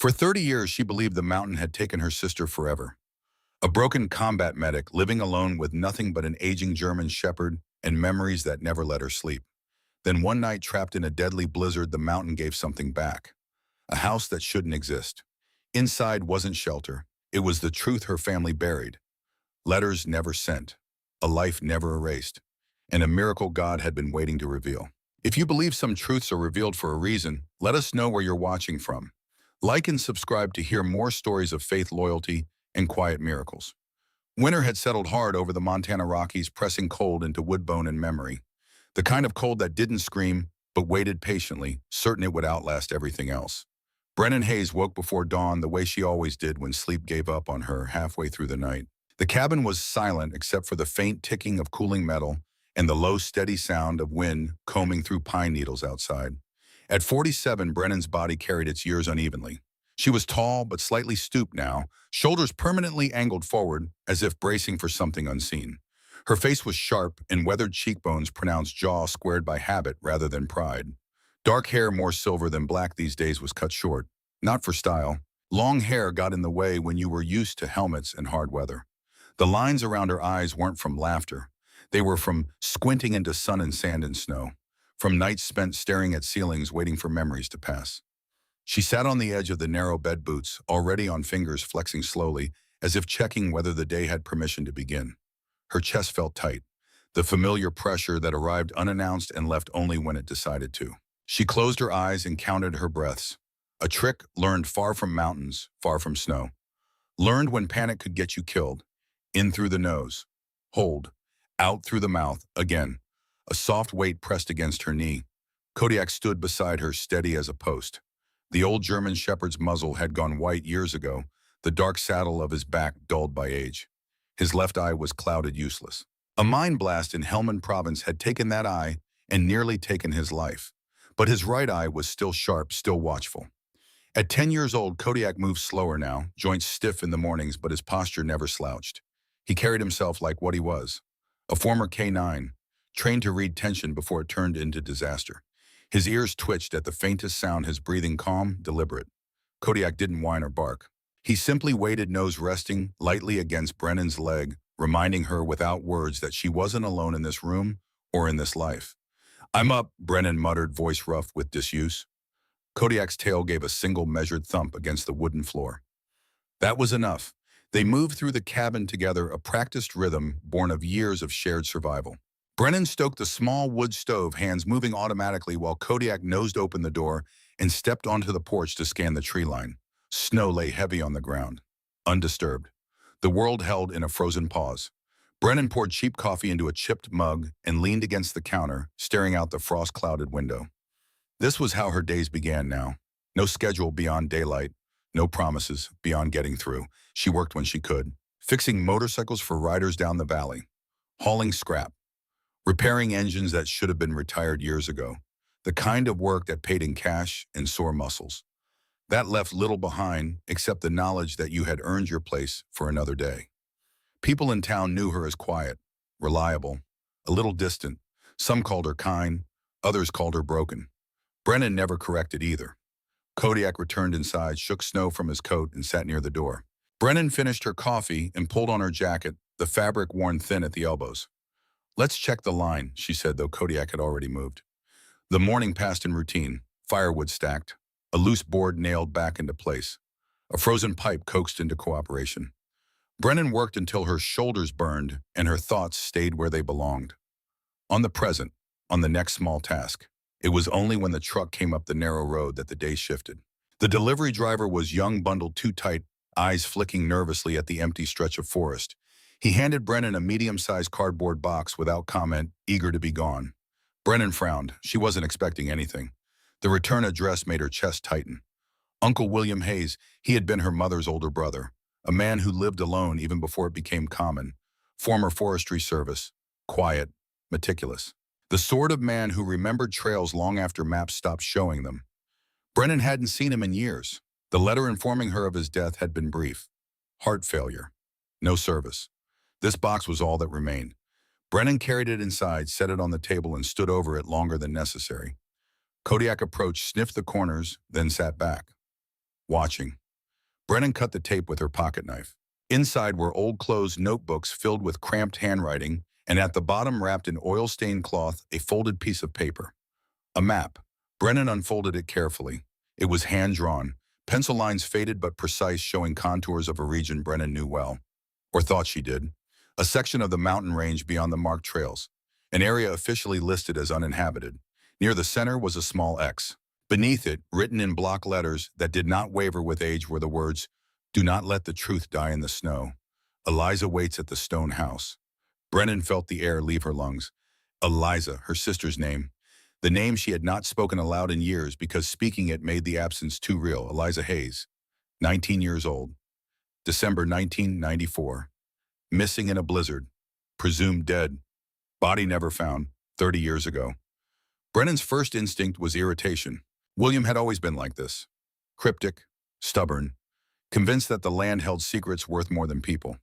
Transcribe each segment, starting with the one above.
For 30 years, she believed the mountain had taken her sister forever. A broken combat medic living alone with nothing but an aging German shepherd and memories that never let her sleep. Then one night, trapped in a deadly blizzard, the mountain gave something back. A house that shouldn't exist. Inside wasn't shelter. It was the truth her family buried. Letters never sent. A life never erased. And a miracle God had been waiting to reveal. If you believe some truths are revealed for a reason, let us know where you're watching from. Like and subscribe to hear more stories of faith, loyalty, and quiet miracles. Winter had settled hard over the Montana Rockies, pressing cold into Woodbone and memory. The kind of cold that didn't scream, but waited patiently, certain it would outlast everything else. Brennan Hayes woke before dawn the way she always did when sleep gave up on her halfway through the night. The cabin was silent except for the faint ticking of cooling metal and the low, steady sound of wind combing through pine needles outside. At 47, Brennan's body carried its years unevenly. She was tall but slightly stooped now, shoulders permanently angled forward as if bracing for something unseen. Her face was sharp, and weathered cheekbones pronounced jaw squared by habit rather than pride. Dark hair, more silver than black these days, was cut short. Not for style. Long hair got in the way when you were used to helmets and hard weather. The lines around her eyes weren't from laughter. They were from squinting into sun and sand and snow, from nights spent staring at ceilings waiting for memories to pass. She sat on the edge of the narrow bed boots, already on fingers flexing slowly, as if checking whether the day had permission to begin. Her chest felt tight, the familiar pressure that arrived unannounced and left only when it decided to. She closed her eyes and counted her breaths, a trick learned far from mountains, far from snow. Learned when panic could get you killed. In through the nose. Hold. Out through the mouth, again. A soft weight pressed against her knee. Kodiak stood beside her, steady as a post. The old German shepherd's muzzle had gone white years ago, the dark saddle of his back dulled by age. His left eye was clouded, useless. A mine blast in Helmand Province had taken that eye and nearly taken his life. But his right eye was still sharp, still watchful. At 10 years old, Kodiak moved slower now, joints stiff in the mornings, but his posture never slouched. He carried himself like what he was, a former K9, trained to read tension before it turned into disaster. His ears twitched at the faintest sound, his breathing calm, deliberate. Kodiak didn't whine or bark. He simply waited, nose resting lightly against Brennan's leg, reminding her without words that she wasn't alone in this room or in this life. "I'm up," Brennan muttered, voice rough with disuse. Kodiak's tail gave a single measured thump against the wooden floor. That was enough. They moved through the cabin together, a practiced rhythm born of years of shared survival. Brennan stoked the small wood stove, hands moving automatically, while Kodiak nosed open the door and stepped onto the porch to scan the tree line. Snow lay heavy on the ground, undisturbed. The world held in a frozen pause. Brennan poured cheap coffee into a chipped mug and leaned against the counter, staring out the frost-clouded window. This was how her days began now. No schedule beyond daylight, no promises beyond getting through. She worked when she could, fixing motorcycles for riders down the valley, hauling scrap, repairing engines that should have been retired years ago, the kind of work that paid in cash and sore muscles. That left little behind except the knowledge that you had earned your place for another day. People in town knew her as quiet, reliable, a little distant. Some called her kind, others called her broken. Brennan never corrected either. Kodiak returned inside, shook snow from his coat, and sat near the door. Brennan finished her coffee and pulled on her jacket, the fabric worn thin at the elbows. "Let's check the line," she said, though Kodiak had already moved. The morning passed in routine, firewood stacked, a loose board nailed back into place, a frozen pipe coaxed into cooperation. Brennan worked until her shoulders burned and her thoughts stayed where they belonged. On the present, on the next small task. It was only when the truck came up the narrow road that the day shifted. The delivery driver was young, bundled too tight, eyes flicking nervously at the empty stretch of forest. He handed Brennan a medium-sized cardboard box without comment, eager to be gone. Brennan frowned. She wasn't expecting anything. The return address made her chest tighten. Uncle William Hayes, he had been her mother's older brother, a man who lived alone even before it became common. Former Forestry Service, quiet, meticulous. The sort of man who remembered trails long after maps stopped showing them. Brennan hadn't seen him in years. The letter informing her of his death had been brief. Heart failure. No service. This box was all that remained. Brennan carried it inside, set it on the table, and stood over it longer than necessary. Kodiak approached, sniffed the corners, then sat back. watching. Brennan cut the tape with her pocket knife. Inside were old closed notebooks filled with cramped handwriting, and at the bottom, wrapped in oil-stained cloth, a folded piece of paper. A map. Brennan unfolded it carefully. It was hand-drawn, pencil lines faded but precise, showing contours of a region Brennan knew well, or thought she did. A section of the mountain range beyond the marked trails, an area officially listed as uninhabited. Near the center was a small X. Beneath it, written in block letters that did not waver with age, were the words, "Do not let the truth die in the snow. Eliza waits at the stone house." Brennan felt the air leave her lungs. Eliza, her sister's name. The name she had not spoken aloud in years because speaking it made the absence too real. Eliza Hayes, 19 years old. December 1994. Missing in a blizzard. Presumed dead. Body never found. 30 years ago. Brennan's first instinct was irritation. William had always been like this. Cryptic, stubborn, convinced that the land held secrets worth more than people.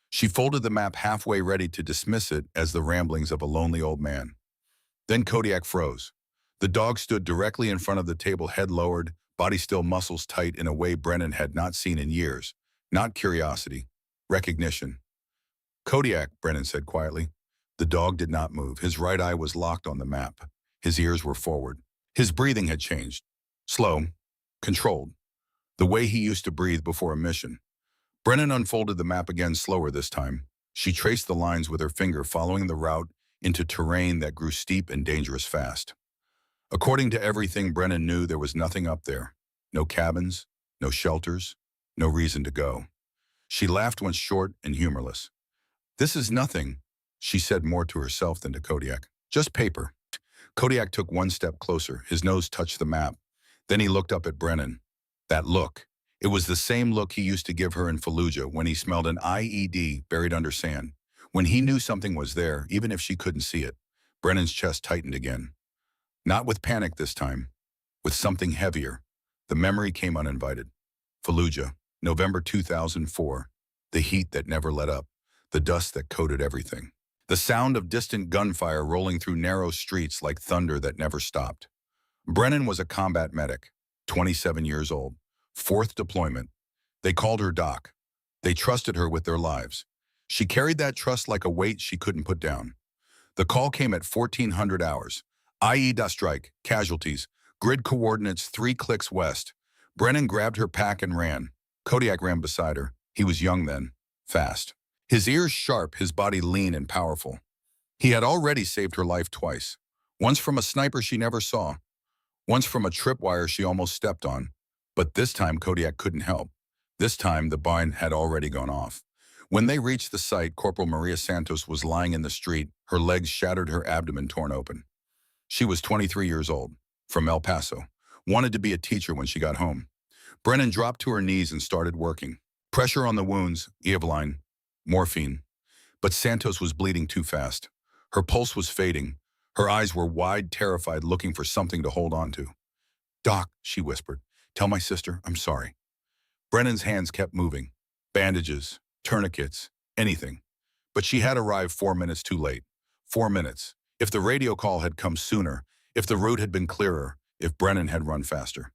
She folded the map halfway, ready to dismiss it as the ramblings of a lonely old man. Then Kodiak froze. The dog stood directly in front of the table, head lowered, body still, muscles tight in a way Brennan had not seen in years. Not curiosity, recognition. "Kodiak," Brennan said quietly. The dog did not move. His right eye was locked on the map. His ears were forward. His breathing had changed. Slow, controlled. The way he used to breathe before a mission. Brennan unfolded the map again, slower this time. She traced the lines with her finger, following the route into terrain that grew steep and dangerous fast. According to everything Brennan knew, there was nothing up there. No cabins, no shelters, no reason to go. She laughed once, short and humorless. "This is nothing," she said, more to herself than to Kodiak. "Just paper." Kodiak took one step closer. His nose touched the map. Then he looked up at Brennan. That look. It was the same look he used to give her in Fallujah when he smelled an IED buried under sand. When he knew something was there, even if she couldn't see it. Brennan's chest tightened again. Not with panic this time. With something heavier. The memory came uninvited. Fallujah, November 2004. The heat that never let up. The dust that coated everything. The sound of distant gunfire rolling through narrow streets like thunder that never stopped. Brennan was a combat medic, 27 years old. Fourth deployment. They called her Doc. They trusted her with their lives. She carried that trust like a weight she couldn't put down. The call came at 1400 hours. IED strike, casualties, grid coordinates 3 clicks west. Brennan grabbed her pack and ran. Kodiak ran beside her. He was young then, fast. His ears sharp, his body lean and powerful. He had already saved her life twice. Once from a sniper she never saw. Once from a tripwire she almost stepped on. But this time Kodiak couldn't help. This time the bind had already gone off. When they reached the site, Corporal Maria Santos was lying in the street, her legs shattered, her abdomen torn open. She was 23 years old, from El Paso, wanted to be a teacher when she got home. Brennan dropped to her knees and started working. Pressure on the wounds, Eveline, morphine. But Santos was bleeding too fast. Her pulse was fading. Her eyes were wide, terrified, looking for something to hold on to. "Doc," she whispered, "tell my sister I'm sorry." Brennan's hands kept moving. Bandages, tourniquets, anything. But she had arrived 4 minutes too late. 4 minutes. If the radio call had come sooner, if the route had been clearer, if Brennan had run faster.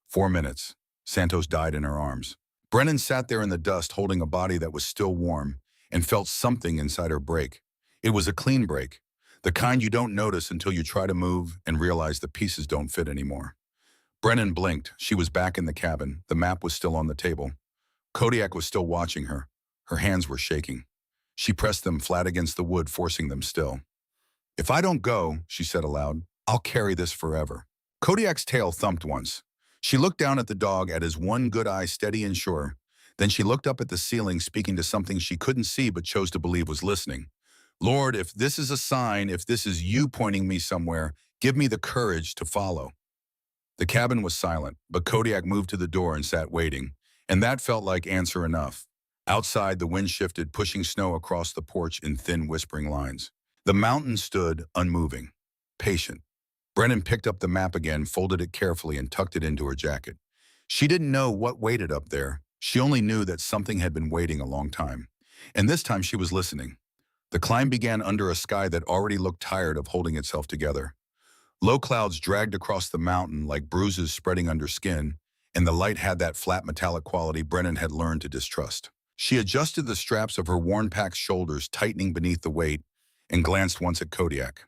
4 minutes. Santos died in her arms. Brennan sat there in the dust, holding a body that was still warm, and felt something inside her break. It was a clean break. The kind you don't notice until you try to move and realize the pieces don't fit anymore. Brennan blinked. She was back in the cabin. The map was still on the table. Kodiak was still watching her. Her hands were shaking. She pressed them flat against the wood, forcing them still. "If I don't go," she said aloud, "I'll carry this forever." Kodiak's tail thumped once. She looked down at the dog, at his one good eye steady and sure. Then she looked up at the ceiling, speaking to something she couldn't see but chose to believe was listening. "Lord, if this is a sign, if this is you pointing me somewhere, give me the courage to follow." The cabin was silent, but Kodiak moved to the door and sat waiting, and that felt like answer enough. Outside, the wind shifted, pushing snow across the porch in thin, whispering lines. The mountain stood, unmoving, patient. Brennan picked up the map again, folded it carefully, and tucked it into her jacket. She didn't know what waited up there. She only knew that something had been waiting a long time. And this time she was listening. The climb began under a sky that already looked tired of holding itself together. Low clouds dragged across the mountain like bruises spreading under skin, and the light had that flat metallic quality Brennan had learned to distrust. She adjusted the straps of her worn-packed shoulders, tightening beneath the weight, and glanced once at Kodiak.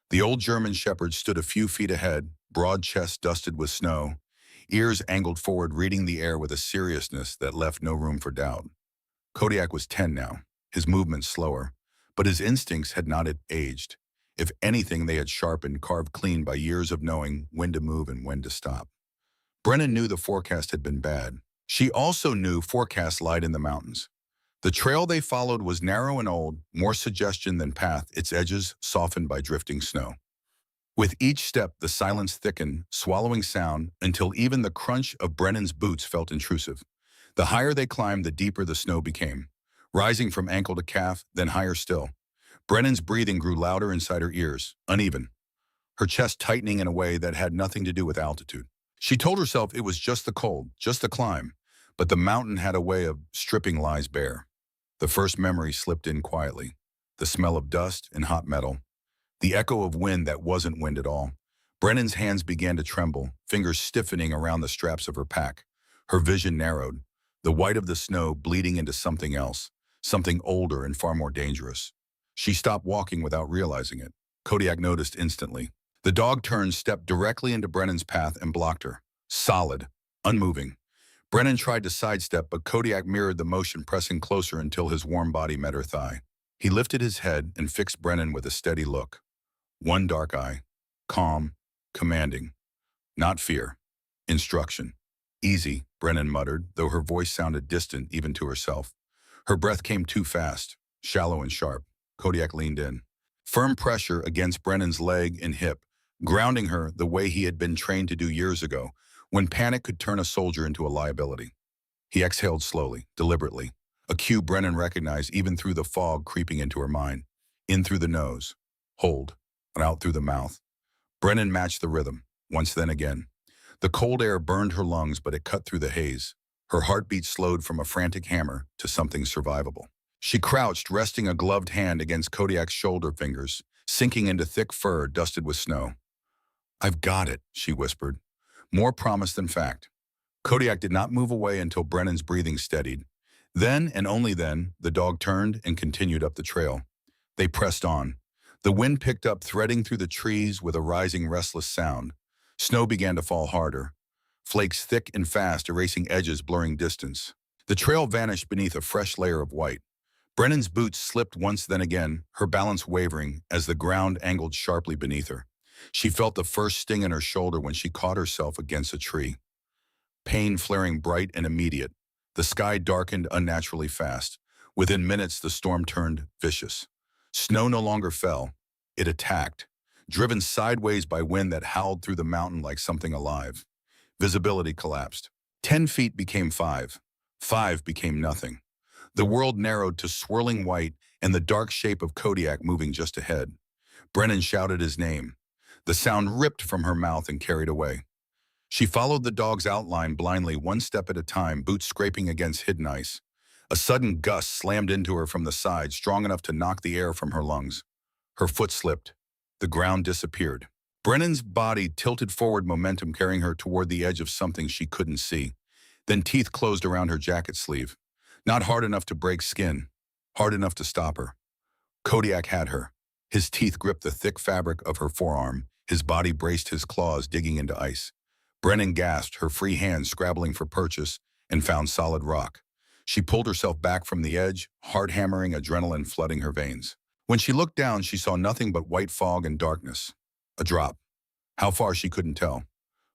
The old German shepherd stood a few feet ahead, broad chest dusted with snow, ears angled forward, reading the air with a seriousness that left no room for doubt. Kodiak was 10 now, his movements slower, but his instincts had not aged. If anything, they had sharpened, carved clean by years of knowing when to move and when to stop. Brennan knew the forecast had been bad. She also knew forecasts lied in the mountains. The trail they followed was narrow and old, more suggestion than path, its edges softened by drifting snow. With each step, the silence thickened, swallowing sound, until even the crunch of Brennan's boots felt intrusive. The higher they climbed, the deeper the snow became, rising from ankle to calf, then higher still. Brennan's breathing grew louder inside her ears, uneven, her chest tightening in a way that had nothing to do with altitude. She told herself it was just the cold, just the climb, but the mountain had a way of stripping lies bare. The first memory slipped in quietly, the smell of dust and hot metal, the echo of wind that wasn't wind at all. Brennan's hands began to tremble, fingers stiffening around the straps of her pack. Her vision narrowed, the white of the snow bleeding into something else, something older and far more dangerous. She stopped walking without realizing it. Kodiak noticed instantly. The dog turned, stepped directly into Brennan's path and blocked her. Solid, unmoving. Brennan tried to sidestep, but Kodiak mirrored the motion, pressing closer until his warm body met her thigh. He lifted his head and fixed Brennan with a steady look. One dark eye, calm, commanding. Not fear, instruction. Easy, Brennan muttered, though her voice sounded distant even to herself. Her breath came too fast, shallow and sharp. Kodiak leaned in. Firm pressure against Brennan's leg and hip, grounding her the way he had been trained to do years ago, when panic could turn a soldier into a liability. He exhaled slowly, deliberately, a cue Brennan recognized even through the fog creeping into her mind. In through the nose, hold, and out through the mouth. Brennan matched the rhythm, once then again. The cold air burned her lungs, but it cut through the haze. Her heartbeat slowed from a frantic hammer to something survivable. She crouched, resting a gloved hand against Kodiak's shoulder fingers, sinking into thick fur dusted with snow. "I've got it," she whispered. More promise than fact. Kodiak did not move away until Brennan's breathing steadied. Then, and only then, the dog turned and continued up the trail. They pressed on. The wind picked up, threading through the trees with a rising, restless sound. Snow began to fall harder, flakes thick and fast, erasing edges, blurring distance. The trail vanished beneath a fresh layer of white. Brennan's boots slipped once then again, her balance wavering as the ground angled sharply beneath her. She felt the first sting in her shoulder when she caught herself against a tree. Pain flaring bright and immediate. The sky darkened unnaturally fast. Within minutes, the storm turned vicious. Snow no longer fell. It attacked, driven sideways by wind that howled through the mountain like something alive. Visibility collapsed. 10 feet became 5. 5 became nothing. The world narrowed to swirling white and the dark shape of Kodiak moving just ahead. Brennan shouted his name. The sound ripped from her mouth and carried away. She followed the dog's outline blindly, one step at a time, boots scraping against hidden ice. A sudden gust slammed into her from the side, strong enough to knock the air from her lungs. Her foot slipped. The ground disappeared. Brennan's body tilted forward, momentum carrying her toward the edge of something she couldn't see. Then teeth closed around her jacket sleeve. Not hard enough to break skin, hard enough to stop her. Kodiak had her. His teeth gripped the thick fabric of her forearm. His body braced, his claws digging into ice. Brennan gasped, her free hands scrabbling for purchase, and found solid rock. She pulled herself back from the edge, heart hammering, adrenaline flooding her veins. When she looked down, she saw nothing but white fog and darkness. A drop. How far she couldn't tell.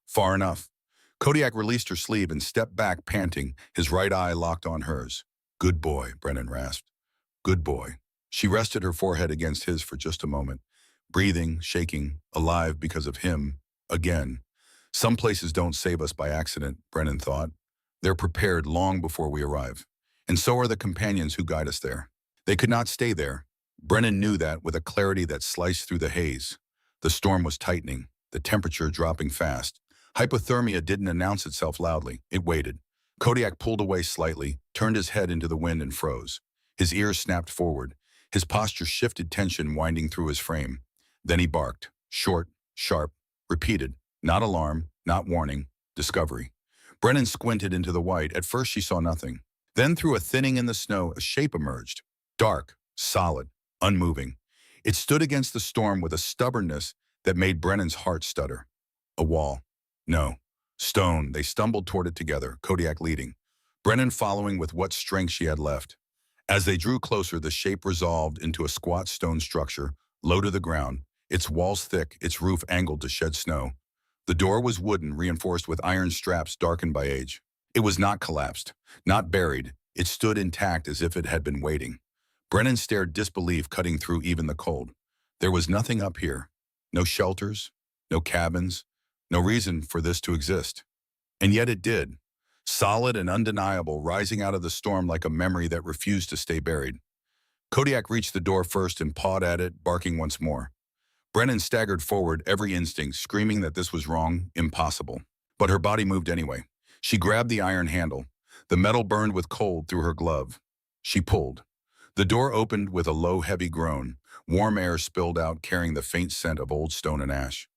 Far enough. Kodiak released her sleeve and stepped back, panting, his right eye locked on hers. "Good boy," Brennan rasped. "Good boy." She rested her forehead against his for just a moment, breathing, shaking, alive because of him, again. Some places don't save us by accident, Brennan thought. They're prepared long before we arrive. And so are the companions who guide us there. They could not stay there. Brennan knew that with a clarity that sliced through the haze. The storm was tightening, the temperature dropping fast. Hypothermia didn't announce itself loudly. It waited. Kodiak pulled away slightly, turned his head into the wind and froze. His ears snapped forward. His posture shifted, tension winding through his frame. Then he barked. Short, sharp, repeated. Not alarm, not warning, discovery. Brennan squinted into the white. At first she saw nothing. Then through a thinning in the snow, a shape emerged. Dark, solid, unmoving. It stood against the storm with a stubbornness that made Brennan's heart stutter. A wall. No. Stone. They stumbled toward it together, Kodiak leading, Brennan following with what strength she had left. As they drew closer, the shape resolved into a squat stone structure, low to the ground, its walls thick, its roof angled to shed snow. The door was wooden, reinforced with iron straps darkened by age. It was not collapsed, not buried. It stood intact as if it had been waiting. Brennan stared, disbelief cutting through even the cold. There was nothing up here. No shelters, no cabins, no reason for this to exist. And yet it did. Solid and undeniable, rising out of the storm like a memory that refused to stay buried. Kodiak reached the door first and pawed at it, barking once more. Brennan staggered forward, every instinct screaming that this was wrong, impossible. But her body moved anyway. She grabbed the iron handle. The metal burned with cold through her glove. She pulled. The door opened with a low, heavy groan. Warm air spilled out, carrying the faint scent of old stone and ash.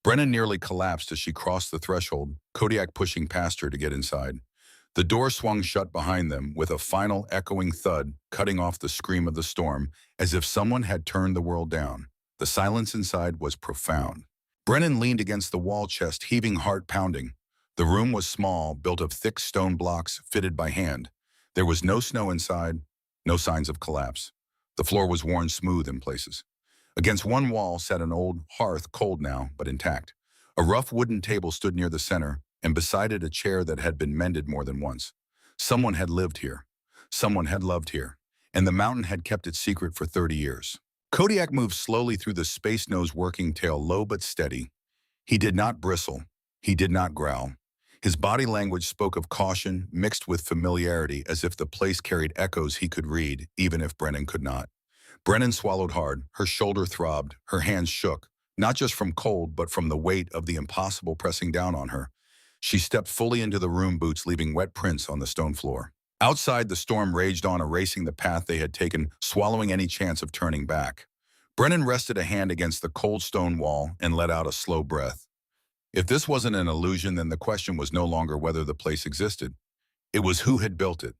Brennan nearly collapsed as she crossed the threshold, Kodiak pushing past her to get inside. The door swung shut behind them with a final echoing thud, cutting off the scream of the storm, as if someone had turned the world down. The silence inside was profound. Brennan leaned against the wall, chest heaving, heart pounding. The room was small, built of thick stone blocks fitted by hand. There was no snow inside, no signs of collapse. The floor was worn smooth in places. Against one wall sat an old hearth, cold now, but intact. A rough wooden table stood near the center, and beside it a chair that had been mended more than once. Someone had lived here. Someone had loved here. And the mountain had kept its secret for 30 years. Kodiak moved slowly through the space-nose working tail, low but steady. He did not bristle. He did not growl. His body language spoke of caution, mixed with familiarity, as if the place carried echoes he could read, even if Brennan could not. Brennan swallowed hard. Her shoulder throbbed. Her hands shook, not just from cold, but from the weight of the impossible pressing down on her. She stepped fully into the room, boots leaving wet prints on the stone floor. Outside, the storm raged on, erasing the path they had taken, swallowing any chance of turning back. Brennan rested a hand against the cold stone wall and let out a slow breath. If this wasn't an illusion, then the question was no longer whether the place existed. It was who had built it,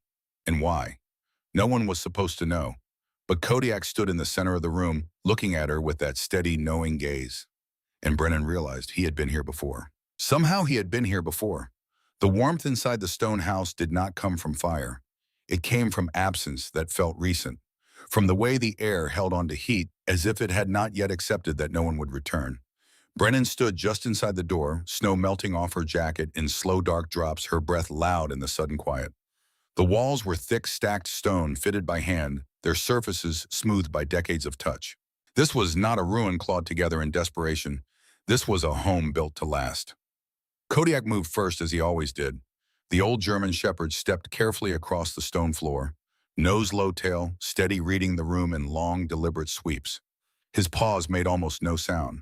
and why. No one was supposed to know. But Kodiak stood in the center of the room, looking at her with that steady, knowing gaze. And Brennan realized he had been here before. Somehow he had been here before. The warmth inside the stone house did not come from fire. It came from absence that felt recent, from the way the air held on to heat as if it had not yet accepted that no one would return. Brennan stood just inside the door, snow melting off her jacket in slow dark drops, her breath loud in the sudden quiet. The walls were thick stacked stone fitted by hand, their surfaces smoothed by decades of touch. This was not a ruin clawed together in desperation. This was a home built to last. Kodiak moved first, as he always did. The old German shepherd stepped carefully across the stone floor, nose low tail, steady, reading the room in long, deliberate sweeps. His paws made almost no sound.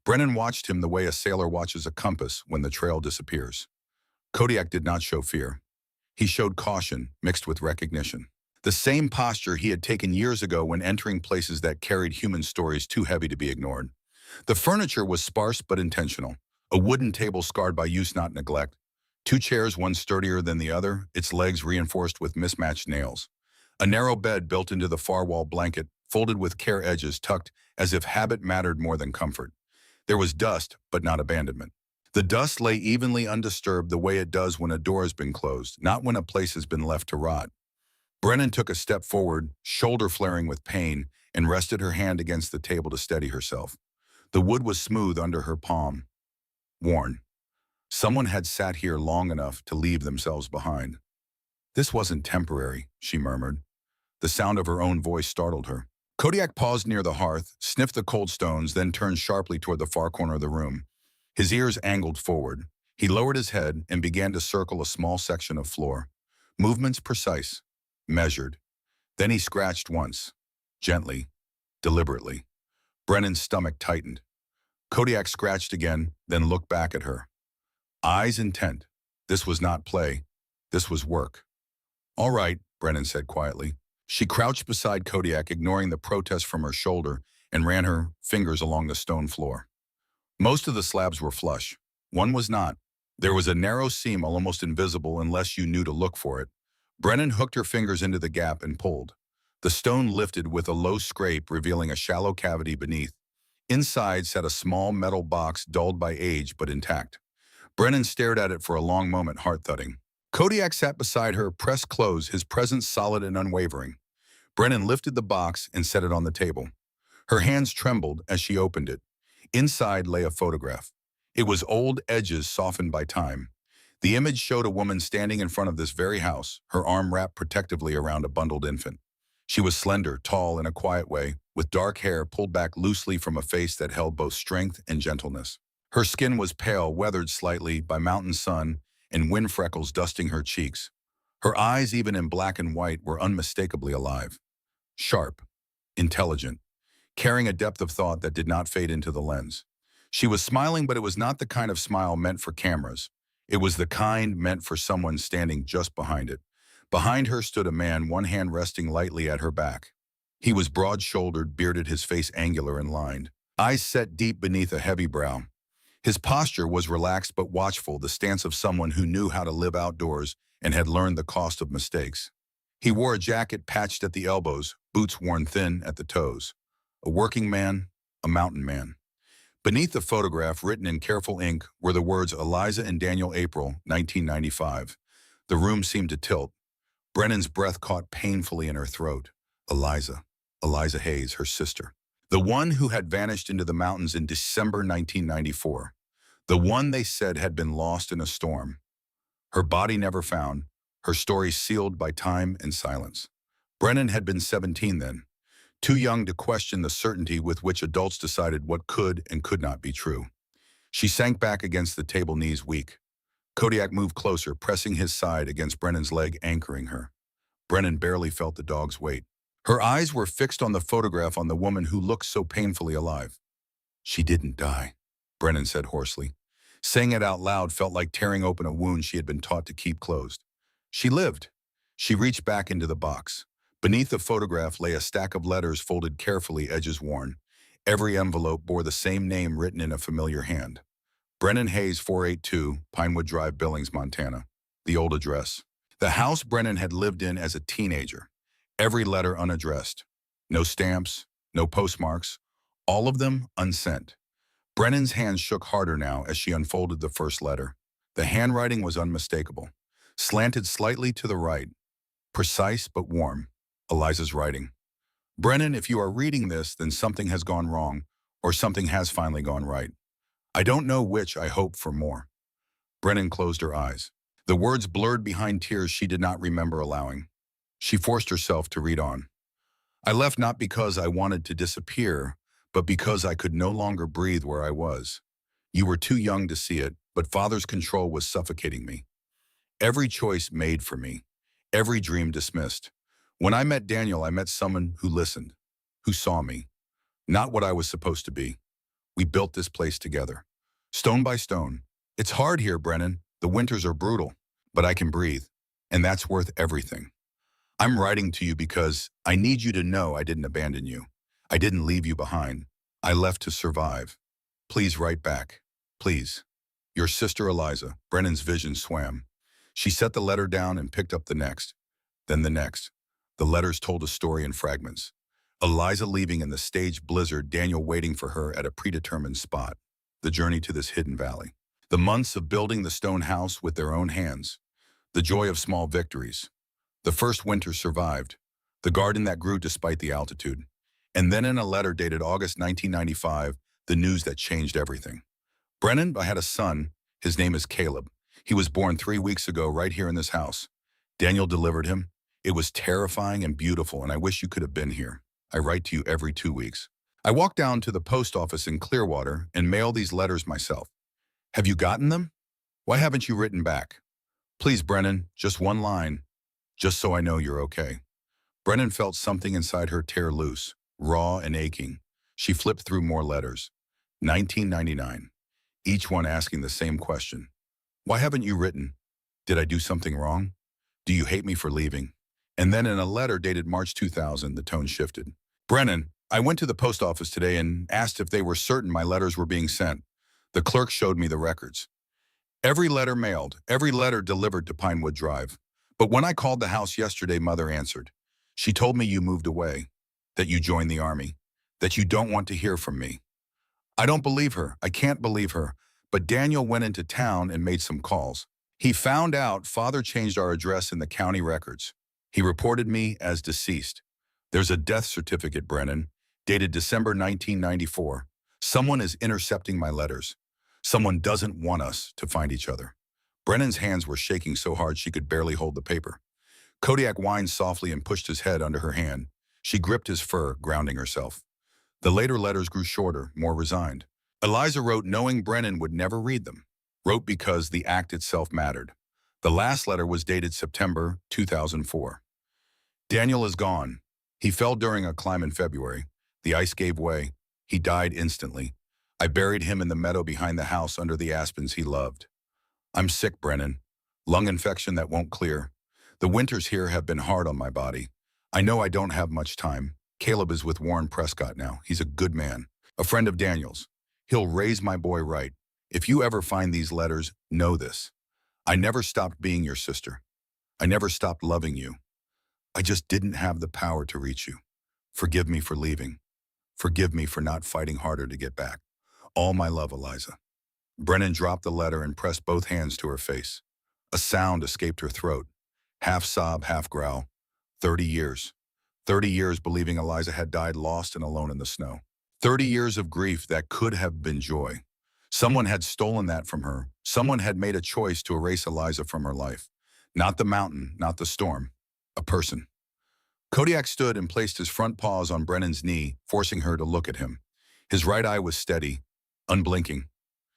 Brennan watched him the way a sailor watches a compass when the trail disappears. Kodiak did not show fear. He showed caution mixed with recognition. The same posture he had taken years ago when entering places that carried human stories too heavy to be ignored. The furniture was sparse but intentional. A wooden table scarred by use, not neglect. Two chairs, one sturdier than the other, its legs reinforced with mismatched nails. A narrow bed built into the far wall, blanket, folded with care, edges tucked as if habit mattered more than comfort. There was dust, but not abandonment. The dust lay evenly undisturbed, the way it does when a door has been closed, not when a place has been left to rot. Brennan took a step forward, shoulder flaring with pain, and rested her hand against the table to steady herself. The wood was smooth under her palm. Worn. Someone had sat here long enough to leave themselves behind. This wasn't temporary, she murmured. The sound of her own voice startled her. Kodiak paused near the hearth, sniffed the cold stones, then turned sharply toward the far corner of the room. His ears angled forward. He lowered his head and began to circle a small section of floor. Movements precise, measured. Then he scratched once, gently, deliberately. Brennan's stomach tightened. Kodiak scratched again, then looked back at her. Eyes intent. This was not play. This was work. All right, Brennan said quietly. She crouched beside Kodiak, ignoring the protest from her shoulder, and ran her fingers along the stone floor. Most of the slabs were flush. One was not. There was a narrow seam almost invisible unless you knew to look for it. Brennan hooked her fingers into the gap and pulled. The stone lifted with a low scrape, revealing a shallow cavity beneath. Inside sat a small metal box dulled by age but intact. Brennan stared at it for a long moment, heart-thudding. Kodiak sat beside her, pressed close, his presence solid and unwavering. Brennan lifted the box and set it on the table. Her hands trembled as she opened it. Inside lay a photograph. It was old, edges softened by time. The image showed a woman standing in front of this very house, her arm wrapped protectively around a bundled infant. She was slender, tall in a quiet way, with dark hair pulled back loosely from a face that held both strength and gentleness. Her skin was pale, weathered slightly by mountain sun and wind freckles dusting her cheeks. Her eyes, even in black and white, were unmistakably alive. Sharp, intelligent, carrying a depth of thought that did not fade into the lens. She was smiling, but it was not the kind of smile meant for cameras. It was the kind meant for someone standing just behind it. Behind her stood a man, one hand resting lightly at her back. He was broad-shouldered, bearded, his face angular and lined, eyes set deep beneath a heavy brow. His posture was relaxed but watchful, the stance of someone who knew how to live outdoors and had learned the cost of mistakes. He wore a jacket patched at the elbows, boots worn thin at the toes. A working man, a mountain man. Beneath the photograph, written in careful ink, were the words Eliza and Daniel April, 1995. The room seemed to tilt. Brennan's breath caught painfully in her throat. Eliza. Eliza Hayes, her sister. The one who had vanished into the mountains in December 1994. The one they said had been lost in a storm. Her body never found, her story sealed by time and silence. Brennan had been 17 then, too young to question the certainty with which adults decided what could and could not be true. She sank back against the table, knees weak. Kodiak moved closer, pressing his side against Brennan's leg, anchoring her. Brennan barely felt the dog's weight. Her eyes were fixed on the photograph, on the woman who looked so painfully alive. She didn't die, Brennan said hoarsely. Saying it out loud felt like tearing open a wound she had been taught to keep closed. She lived. She reached back into the box. Beneath the photograph lay a stack of letters folded carefully, edges worn. Every envelope bore the same name written in a familiar hand. Brennan Hayes, 482, Pinewood Drive, Billings, Montana. The old address. The house Brennan had lived in as a teenager. Every letter unaddressed. No stamps, no postmarks. All of them unsent. Brennan's hands shook harder now as she unfolded the first letter. The handwriting was unmistakable. Slanted slightly to the right. Precise but warm. Eliza's writing. Brennan, if you are reading this, then something has gone wrong, or something has finally gone right. I don't know which. I hope for more. Brennan closed her eyes. The words blurred behind tears she did not remember allowing. She forced herself to read on. I left not because I wanted to disappear, but because I could no longer breathe where I was. You were too young to see it, but Father's control was suffocating me. Every choice made for me. Every dream dismissed. When I met Daniel, I met someone who listened, who saw me. Not what I was supposed to be. We built this place together. Stone by stone. It's hard here, Brennan. The winters are brutal, but I can breathe, and that's worth everything. I'm writing to you because I need you to know I didn't abandon you. I didn't leave you behind. I left to survive. Please write back. Please. Your sister Eliza. Brennan's vision swam. She set the letter down and picked up the next. Then the next. The letters told a story in fragments. Eliza leaving in the staged blizzard, Daniel waiting for her at a predetermined spot. The journey to this hidden valley. The months of building the stone house with their own hands. The joy of small victories. The first winter survived. The garden that grew despite the altitude. And then in a letter dated August 1995, the news that changed everything. Brennan, I had a son. His name is Caleb. He was born 3 weeks ago right here in this house. Daniel delivered him. It was terrifying and beautiful, and I wish you could have been here. I write to you every 2 weeks. I walk down to the post office in Clearwater and mail these letters myself. Have you gotten them? Why haven't you written back? Please, Brennan, just one line, just so I know you're okay. Brennan felt something inside her tear loose, raw and aching. She flipped through more letters. 1999. Each one asking the same question. Why haven't you written? Did I do something wrong? Do you hate me for leaving? And then in a letter dated March 2000, the tone shifted. Brennan, I went to the post office today and asked if they were certain my letters were being sent. The clerk showed me the records. Every letter mailed, every letter delivered to Pinewood Drive. But when I called the house yesterday, Mother answered. She told me you moved away, that you joined the army, that you don't want to hear from me. I don't believe her. I can't believe her. But Daniel went into town and made some calls. He found out Father changed our address in the county records. He reported me as deceased. There's a death certificate, Brennan, dated December 1994. Someone is intercepting my letters. Someone doesn't want us to find each other. Brennan's hands were shaking so hard she could barely hold the paper. Kodiak whined softly and pushed his head under her hand. She gripped his fur, grounding herself. The later letters grew shorter, more resigned. Eliza wrote knowing Brennan would never read them. Wrote because the act itself mattered. The last letter was dated September 2004. Daniel is gone. He fell during a climb in February. The ice gave way. He died instantly. I buried him in the meadow behind the house under the aspens he loved. I'm sick, Brennan. Lung infection that won't clear. The winters here have been hard on my body. I know I don't have much time. Caleb is with Warren Prescott now. He's a good man, a friend of Daniel's. He'll raise my boy right. If you ever find these letters, know this. I never stopped being your sister. I never stopped loving you. I just didn't have the power to reach you. Forgive me for leaving. Forgive me for not fighting harder to get back. All my love, Eliza. Brennan dropped the letter and pressed both hands to her face. A sound escaped her throat. Half sob, half growl. 30 years. 30 years believing Eliza had died lost and alone in the snow. 30 years of grief that could have been joy. Someone had stolen that from her. Someone had made a choice to erase Eliza from her life. Not the mountain, not the storm. A person. Kodiak stood and placed his front paws on Brennan's knee, forcing her to look at him. His right eye was steady, unblinking.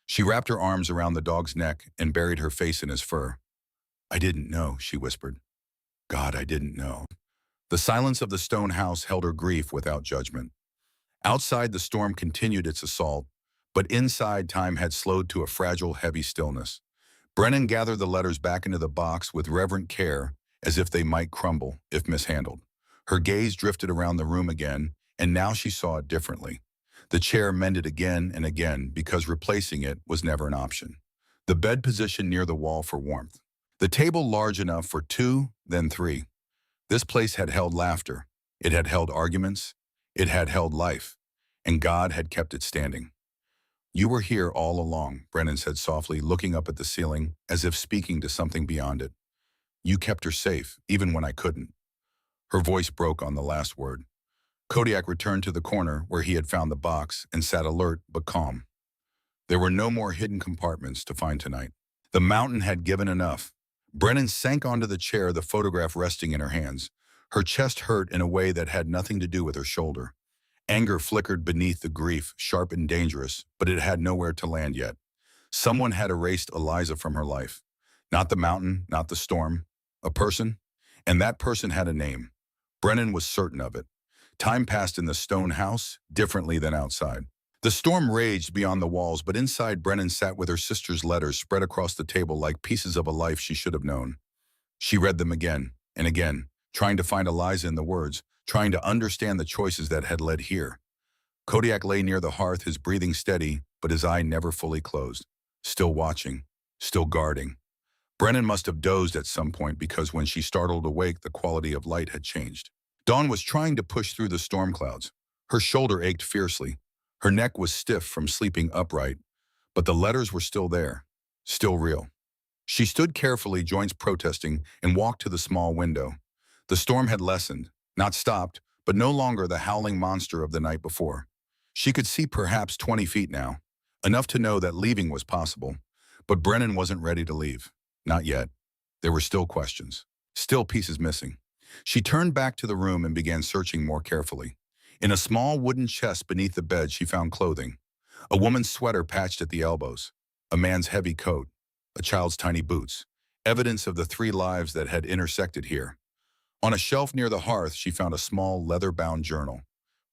She wrapped her arms around the dog's neck and buried her face in his fur. I didn't know, she whispered. God, I didn't know. The silence of the stone house held her grief without judgment. Outside, the storm continued its assault, but inside, time had slowed to a fragile, heavy stillness. Brennan gathered the letters back into the box with reverent care, as if they might crumble if mishandled. Her gaze drifted around the room again, and now she saw it differently. The chair mended again and again because replacing it was never an option. The bed positioned near the wall for warmth. The table large enough for two, then three. This place had held laughter. It had held arguments. It had held life. And God had kept it standing. You were here all along, Brennan said softly, looking up at the ceiling, as if speaking to something beyond it. You kept her safe, even when I couldn't. Her voice broke on the last word. Kodiak returned to the corner where he had found the box and sat alert but calm. There were no more hidden compartments to find tonight. The mountain had given enough. Brennan sank onto the chair, the photograph resting in her hands. Her chest hurt in a way that had nothing to do with her shoulder. Anger flickered beneath the grief, sharp and dangerous, but it had nowhere to land yet. Someone had erased Eliza from her life. Not the mountain, not the storm. A person? And that person had a name. Brennan was certain of it. Time passed in the stone house, differently than outside. The storm raged beyond the walls, but inside Brennan sat with her sister's letters spread across the table like pieces of a life she should have known. She read them again and again, trying to find Eliza in the words, trying to understand the choices that had led here. Kodiak lay near the hearth, his breathing steady, but his eye never fully closed. Still watching, still guarding. Brennan must have dozed at some point because when she startled awake, the quality of light had changed. Dawn was trying to push through the storm clouds. Her shoulder ached fiercely. Her neck was stiff from sleeping upright, but the letters were still there, still real. She stood carefully, joints protesting, and walked to the small window. The storm had lessened, not stopped, but no longer the howling monster of the night before. She could see perhaps 20 feet now, enough to know that leaving was possible. But Brennan wasn't ready to leave. Not yet. There were still questions, still pieces missing. She turned back to the room and began searching more carefully. In a small wooden chest beneath the bed, she found clothing. A woman's sweater patched at the elbows, a man's heavy coat, a child's tiny boots, evidence of the 3 lives that had intersected here. On a shelf near the hearth, she found a small leather-bound journal.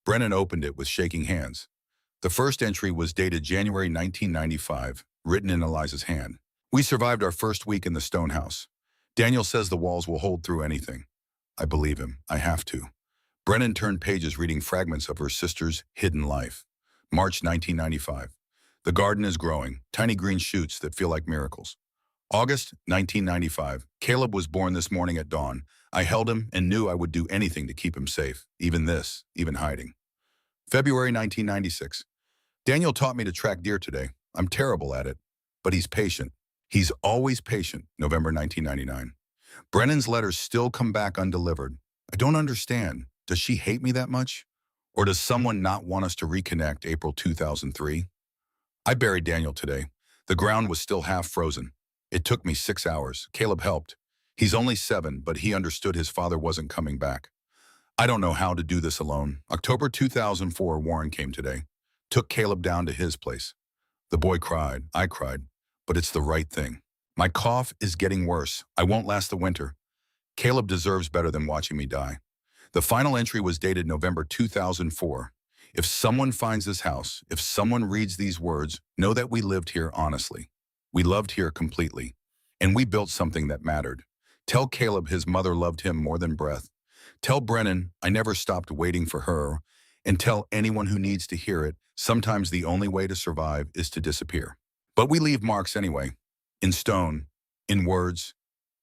Brennan opened it with shaking hands. The first entry was dated January 1995, written in Eliza's hand. We survived our first week in the stone house. Daniel says the walls will hold through anything. I believe him. I have to. Brennan turned pages reading fragments of her sister's hidden life. March 1995. The garden is growing, tiny green shoots that feel like miracles. August 1995. Caleb was born this morning at dawn. I held him and knew I would do anything to keep him safe, even hiding. February 1996. Daniel taught me to track deer today. I'm terrible at it, but he's patient. He's always patient. November 1999. Brennan's letters still come back undelivered. I don't understand. Does she hate me that much? Or does someone not want us to reconnect? April 2003. I buried Daniel today. The ground was still half frozen. It took me 6 hours. Caleb helped. He's only 7, but he understood his father wasn't coming back. I don't know how to do this alone. October 2004, Warren came today. Took Caleb down to his place. The boy cried. I cried. But it's the right thing. My cough is getting worse. I won't last the winter. Caleb deserves better than watching me die. The final entry was dated November 2004. If someone finds this house, if someone reads these words, know that we lived here honestly. We loved here completely. And we built something that mattered. Tell Caleb his mother loved him more than breath. Tell Brennan I never stopped waiting for her. And tell anyone who needs to hear it, sometimes the only way to survive is to disappear. But we leave marks anyway. In stone, in words,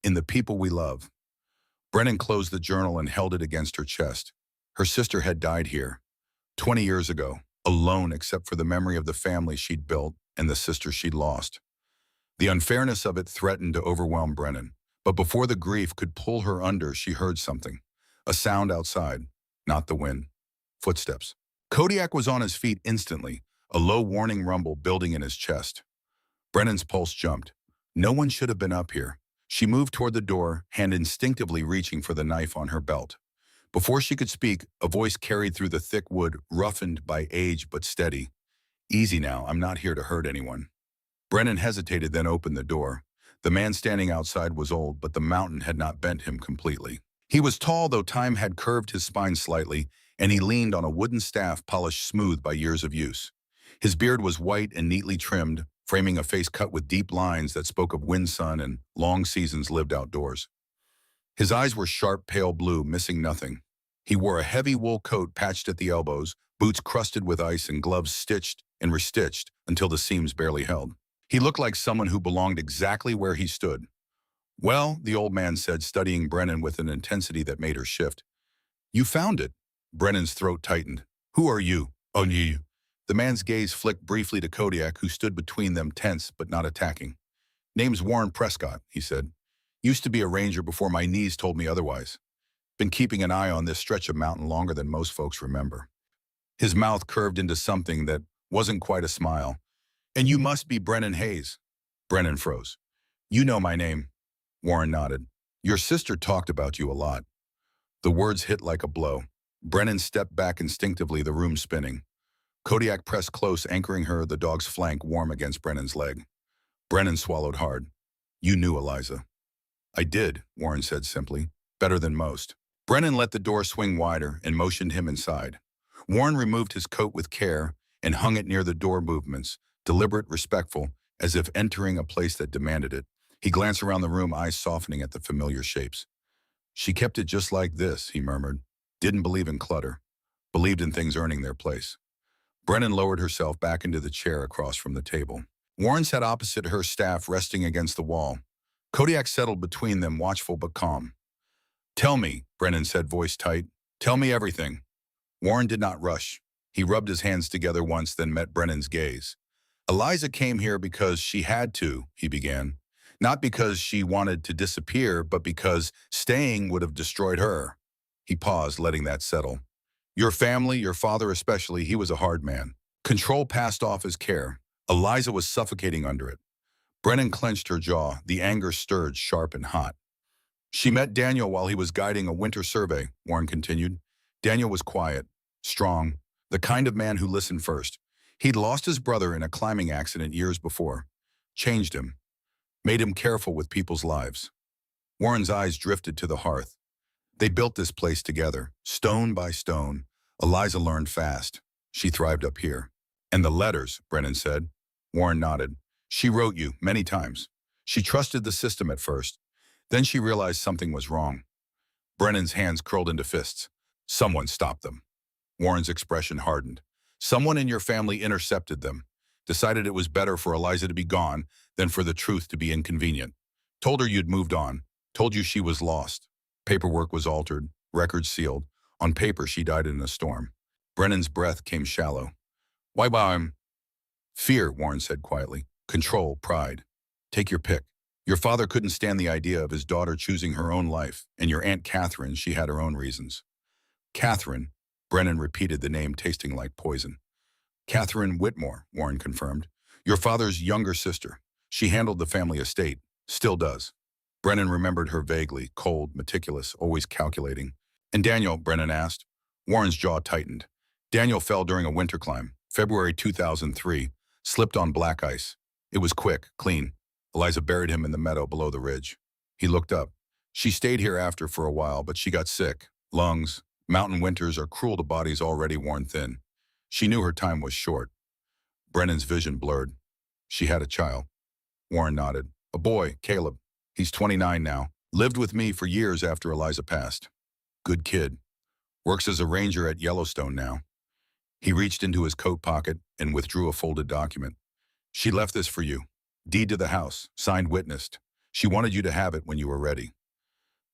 in the people we love. Brennan closed the journal and held it against her chest. Her sister had died here, 20 years ago, alone except for the memory of the family she'd built and the sister she'd lost. The unfairness of it threatened to overwhelm Brennan, but before the grief could pull her under, she heard something. A sound outside, not the wind. Footsteps. Kodiak was on his feet instantly, a low warning rumble building in his chest. Brennan's pulse jumped. No one should have been up here. She moved toward the door, hand instinctively reaching for the knife on her belt. Before she could speak, a voice carried through the thick wood, roughened by age but steady. Easy now, I'm not here to hurt anyone. Brennan hesitated, then opened the door. The man standing outside was old, but the mountain had not bent him completely. He was tall, though time had curved his spine slightly, and he leaned on a wooden staff polished smooth by years of use. His beard was white and neatly trimmed, framing a face cut with deep lines that spoke of wind, sun, and long seasons lived outdoors. His eyes were sharp, pale blue, missing nothing. He wore a heavy wool coat patched at the elbows, boots crusted with ice, and gloves stitched and restitched until the seams barely held. He looked like someone who belonged exactly where he stood. Well, the old man said, studying Brennan with an intensity that made her shift. You found it. Brennan's throat tightened. Who are you? Oh, you. The man's gaze flicked briefly to Kodiak, who stood between them, tense but not attacking. Name's Warren Prescott, he said. Used to be a ranger before my knees told me otherwise. Been keeping an eye on this stretch of mountain longer than most folks remember. His mouth curved into something that wasn't quite a smile. And you must be Brennan Hayes. Brennan froze. You know my name. Warren nodded. Your sister talked about you a lot. The words hit like a blow. Brennan stepped back instinctively, the room spinning. Kodiak pressed close, anchoring her, the dog's flank warm against Brennan's leg. Brennan swallowed hard. You knew, Eliza. I did, Warren said simply. Better than most. Brennan let the door swing wider and motioned him inside. Warren removed his coat with care and hung it near the door movements, deliberate, respectful, as if entering a place that demanded it. He glanced around the room, eyes softening at the familiar shapes. She kept it just like this, he murmured. Didn't believe in clutter. Believed in things earning their place. Brennan lowered herself back into the chair across from the table. Warren sat opposite her, staff resting against the wall. Kodiak settled between them, watchful but calm. Tell me, Brennan said, voice tight. Tell me everything. Warren did not rush. He rubbed his hands together once, then met Brennan's gaze. Eliza came here because she had to, he began. Not because she wanted to disappear, but because staying would have destroyed her. He paused, letting that settle. Your family, your father especially, he was a hard man. Control passed off as care. Eliza was suffocating under it. Brennan clenched her jaw, the anger stirred, sharp and hot. She met Daniel while he was guiding a winter survey, Warren continued. Daniel was quiet, strong, the kind of man who listened first. He'd lost his brother in a climbing accident years before. Changed him. Made him careful with people's lives. Warren's eyes drifted to the hearth. They built this place together, stone by stone. Eliza learned fast. She thrived up here. And the letters, Brennan said. Warren nodded. She wrote you many times. She trusted the system at first. Then she realized something was wrong. Brennan's hands curled into fists. Someone stopped them. Warren's expression hardened. Someone in your family intercepted them. Decided it was better for Eliza to be gone than for the truth to be inconvenient. Told her you'd moved on. Told you she was lost. Paperwork was altered. Records sealed. On paper, she died in a storm. Brennan's breath came shallow. Why, Fear, Warren said quietly. Control, pride. Take your pick. Your father couldn't stand the idea of his daughter choosing her own life, and your Aunt Catherine, she had her own reasons. Catherine, Brennan repeated the name tasting like poison. Catherine Whitmore, Warren confirmed. Your father's younger sister. She handled the family estate. Still does. Brennan remembered her vaguely, cold, meticulous, always calculating. And Daniel, Brennan asked. Warren's jaw tightened. Daniel fell during a winter climb, February 2003, slipped on black ice. It was quick, clean. Eliza buried him in the meadow below the ridge. He looked up. She stayed here after for a while, but she got sick. Lungs. Mountain winters are cruel to bodies already worn thin. She knew her time was short. Brennan's vision blurred. She had a child. Warren nodded. A boy, Caleb. He's 29 now. Lived with me for years after Eliza passed. Good kid. Works as a ranger at Yellowstone now. He reached into his coat pocket and withdrew a folded document. She left this for you. Deed to the house, signed witnessed. She wanted you to have it when you were ready.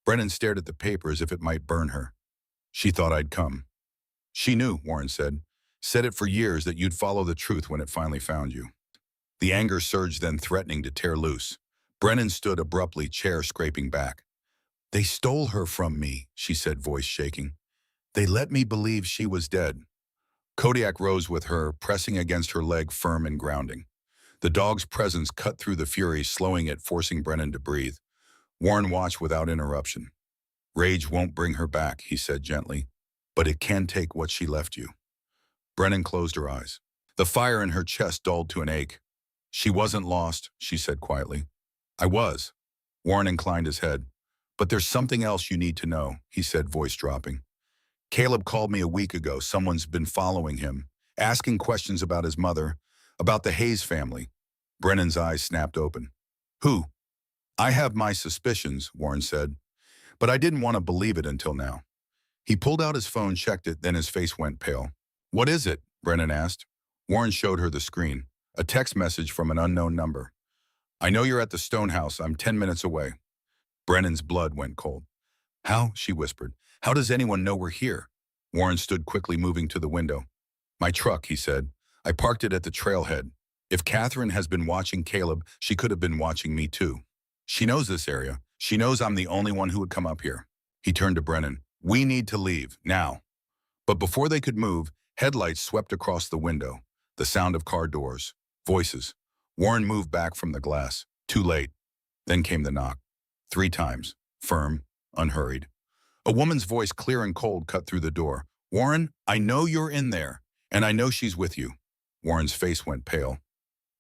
Brennan stared at the paper as if it might burn her. She thought I'd come. She knew, Warren said. Said it for years that you'd follow the truth when it finally found you. The anger surged then, threatening to tear loose. Brennan stood abruptly, chair scraping back. They stole her from me, she said, voice shaking. They let me believe she was dead. Kodiak rose with her, pressing against her leg, firm and grounding. The dog's presence cut through the fury, slowing it, forcing Brennan to breathe. Warren watched without interruption. Rage won't bring her back, he said gently, but it can take what she left you. Brennan closed her eyes. The fire in her chest dulled to an ache. She wasn't lost, she said quietly. I was. Warren inclined his head. But there's something else you need to know, he said, voice dropping. Caleb called me a week ago. Someone's been following him, asking questions about his mother, about the Hayes family. Brennan's eyes snapped open. Who? I have my suspicions, Warren said, but I didn't want to believe it until now. He pulled out his phone, checked it, then his face went pale. What is it? Brennan asked. Warren showed her the screen, a text message from an unknown number. I know you're at the Stone House. I'm 10 minutes away. Brennan's blood went cold. How? She whispered. How does anyone know we're here? Warren stood quickly, moving to the window. My truck, he said. I parked it at the trailhead. If Catherine has been watching Caleb, she could have been watching me too. She knows this area. She knows I'm the only one who would come up here. He turned to Brennan. We need to leave, now. But before they could move, headlights swept across the window. The sound of car doors. Voices. Warren moved back from the glass. Too late. Then came the knock. 3 times. Firm, unhurried. A woman's voice, clear and cold, cut through the door. Warren, I know you're in there, and I know she's with you. Warren's face went pale.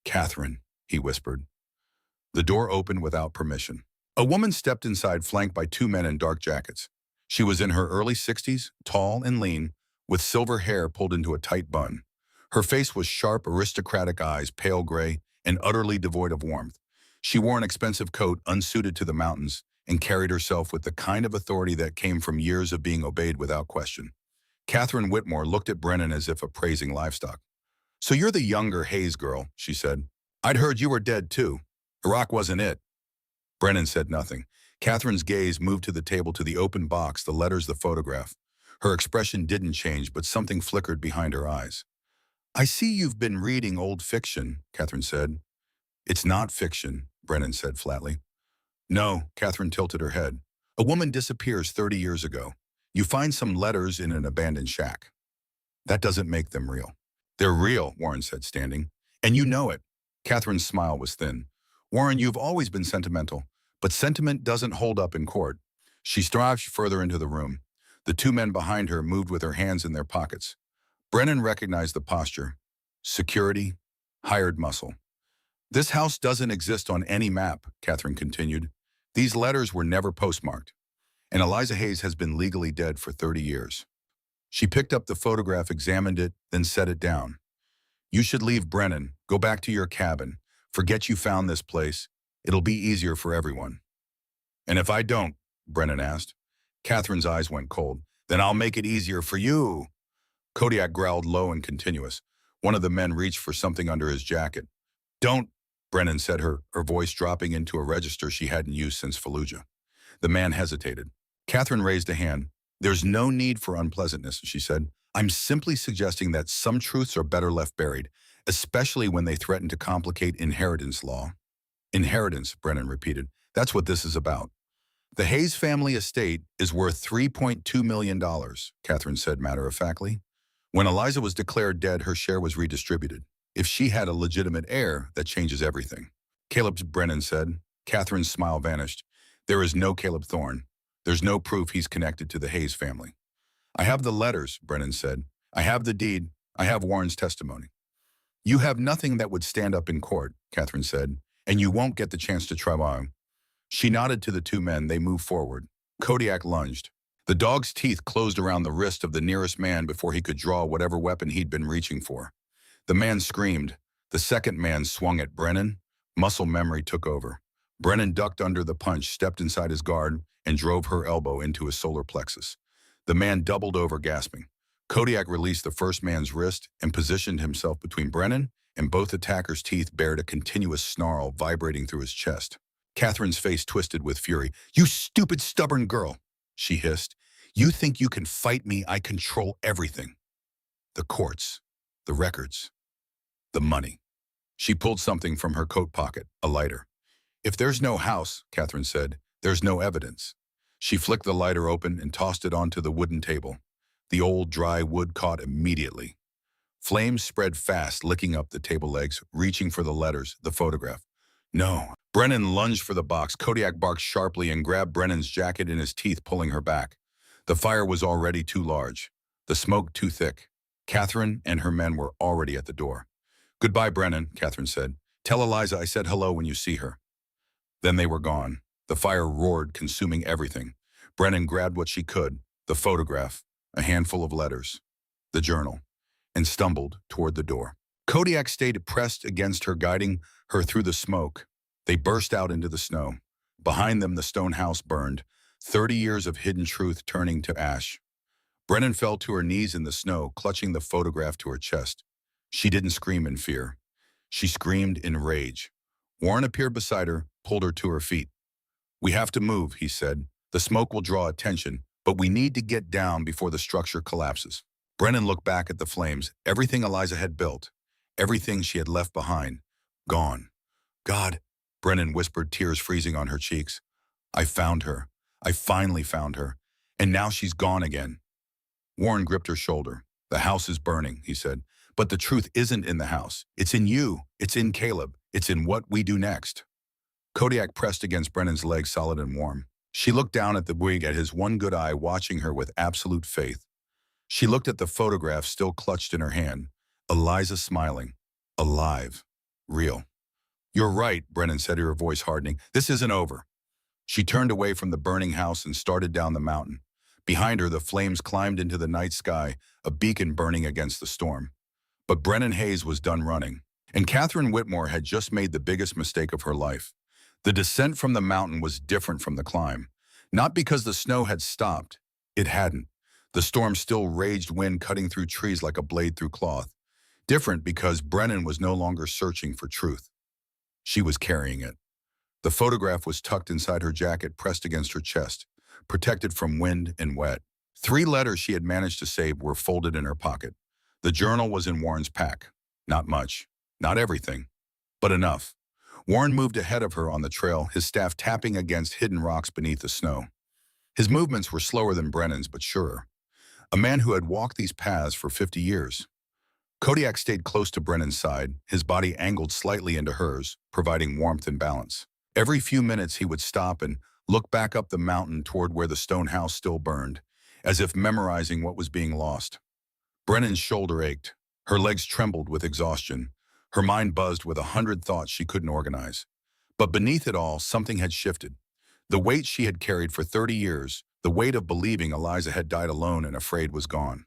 Catherine, he whispered. The door opened without permission. A woman stepped inside, flanked by 2 men in dark jackets. She was in her early 60s, tall and lean, with silver hair pulled into a tight bun. Her face was sharp, aristocratic eyes, pale gray, and utterly devoid of warmth. She wore an expensive coat, unsuited to the mountains, and carried herself with the kind of authority that came from years of being obeyed without question. Catherine Whitmore looked at Brennan as if appraising livestock. So you're the younger Hayes girl, she said. I'd heard you were dead too. Iraq wasn't it. Brennan said nothing. Catherine's gaze moved to the table, to the open box, the letters, the photograph. Her expression didn't change, but something flickered behind her eyes. I see you've been reading old fiction, Catherine said. It's not fiction, Brennan said flatly. No, Catherine tilted her head. A woman disappears 30 years ago. You find some letters in an abandoned shack. That doesn't make them real. They're real, Warren said, standing. And you know it. Catherine's smile was thin. Warren, you've always been sentimental, but sentiment doesn't hold up in court. She stretched further into the room. The 2 men behind her moved with their hands in their pockets. Brennan recognized the posture. Security, hired muscle. This house doesn't exist on any map, Catherine continued. These letters were never postmarked, and Eliza Hayes has been legally dead for 30 years. She picked up the photograph, examined it, then set it down. You should leave, Brennan. Go back to your cabin. Forget you found this place. It'll be easier for everyone. And if I don't, Brennan asked. Catherine's eyes went cold. Then I'll make it easier for you. Kodiak growled low and continuous. One of the men reached for something under his jacket. Don't, Brennan said, her voice dropping into a register she hadn't used since Fallujah. The man hesitated. Catherine raised a hand. There's no need for unpleasantness, she said. I'm simply suggesting that some truths are better left buried, especially when they threaten to complicate inheritance law. Inheritance, Brennan repeated. That's what this is about. The Hayes family estate is worth $3.2 million, Catherine said matter-of-factly. When Eliza was declared dead, her share was redistributed. If she had a legitimate heir, that changes everything. Caleb, Brennan said. Catherine's smile vanished. There is no Caleb Thorne. There's no proof he's connected to the Hayes family. I have the letters, Brennan said. I have the deed. I have Warren's testimony. You have nothing that would stand up in court, Catherine said, and you won't get the chance to try. She nodded to the two men. They moved forward. Kodiak lunged. The dog's teeth closed around the wrist of the nearest man before he could draw whatever weapon he'd been reaching for. The man screamed. The second man swung at Brennan. Muscle memory took over. Brennan ducked under the punch, stepped inside his guard, and drove her elbow into his solar plexus. The man doubled over, gasping. Kodiak released the first man's wrist and positioned himself between Brennan, and both attackers' teeth bared a continuous snarl vibrating through his chest. Catherine's face twisted with fury. You stupid, stubborn girl, she hissed. You think you can fight me? I control everything. The courts, the records, the money. She pulled something from her coat pocket, a lighter. If there's no house, Catherine said, there's no evidence. She flicked the lighter open and tossed it onto the wooden table. The old, dry wood caught immediately. Flames spread fast, licking up the table legs, reaching for the letters, the photograph. No. Brennan lunged for the box. Kodiak barked sharply and grabbed Brennan's jacket in his teeth, pulling her back. The fire was already too large, the smoke too thick. Catherine and her men were already at the door. Goodbye, Brennan, Catherine said. Tell Eliza I said hello when you see her. Then they were gone. The fire roared, consuming everything. Brennan grabbed what she could, the photograph, a handful of letters, the journal, and stumbled toward the door. Kodiak stayed pressed against her, guiding her through the smoke. They burst out into the snow. Behind them, the stone house burned, 30 years of hidden truth turning to ash. Brennan fell to her knees in the snow, clutching the photograph to her chest. She didn't scream in fear. She screamed in rage. Warren appeared beside her, pulled her to her feet. We have to move, he said. The smoke will draw attention, but we need to get down before the structure collapses. Brennan looked back at the flames. Everything Eliza had built, everything she had left behind, gone. God, Brennan whispered, tears freezing on her cheeks. I found her. I finally found her. And now she's gone again. Warren gripped her shoulder. The house is burning, he said. But the truth isn't in the house. It's in you. It's in Caleb. It's in what we do next. Kodiak pressed against Brennan's leg, solid and warm. She looked down at the Bouygues, at his one good eye, watching her with absolute faith. She looked at the photograph still clutched in her hand. Eliza smiling. Alive. Real. You're right, Brennan said, her voice hardening. This isn't over. She turned away from the burning house and started down the mountain. Behind her, the flames climbed into the night sky, a beacon burning against the storm. But Brennan Hayes was done running, and Catherine Whitmore had just made the biggest mistake of her life. The descent from the mountain was different from the climb. Not because the snow had stopped. It hadn't. The storm still raged, wind cutting through trees like a blade through cloth. Different because Brennan was no longer searching for truth. She was carrying it. The photograph was tucked inside her jacket, pressed against her chest, protected from wind and wet. 3 letters she had managed to save were folded in her pocket. The journal was in Warren's pack. Not much. Not everything. But enough. Warren moved ahead of her on the trail, his staff tapping against hidden rocks beneath the snow. His movements were slower than Brennan's, but surer. A man who had walked these paths for 50 years. Kodiak stayed close to Brennan's side, his body angled slightly into hers, providing warmth and balance. Every few minutes he would stop and look back up the mountain toward where the stone house still burned, as if memorizing what was being lost. Brennan's shoulder ached. Her legs trembled with exhaustion. Her mind buzzed with 100 thoughts she couldn't organize. But beneath it all, something had shifted. The weight she had carried for 30 years, the weight of believing Eliza had died alone and afraid, was gone,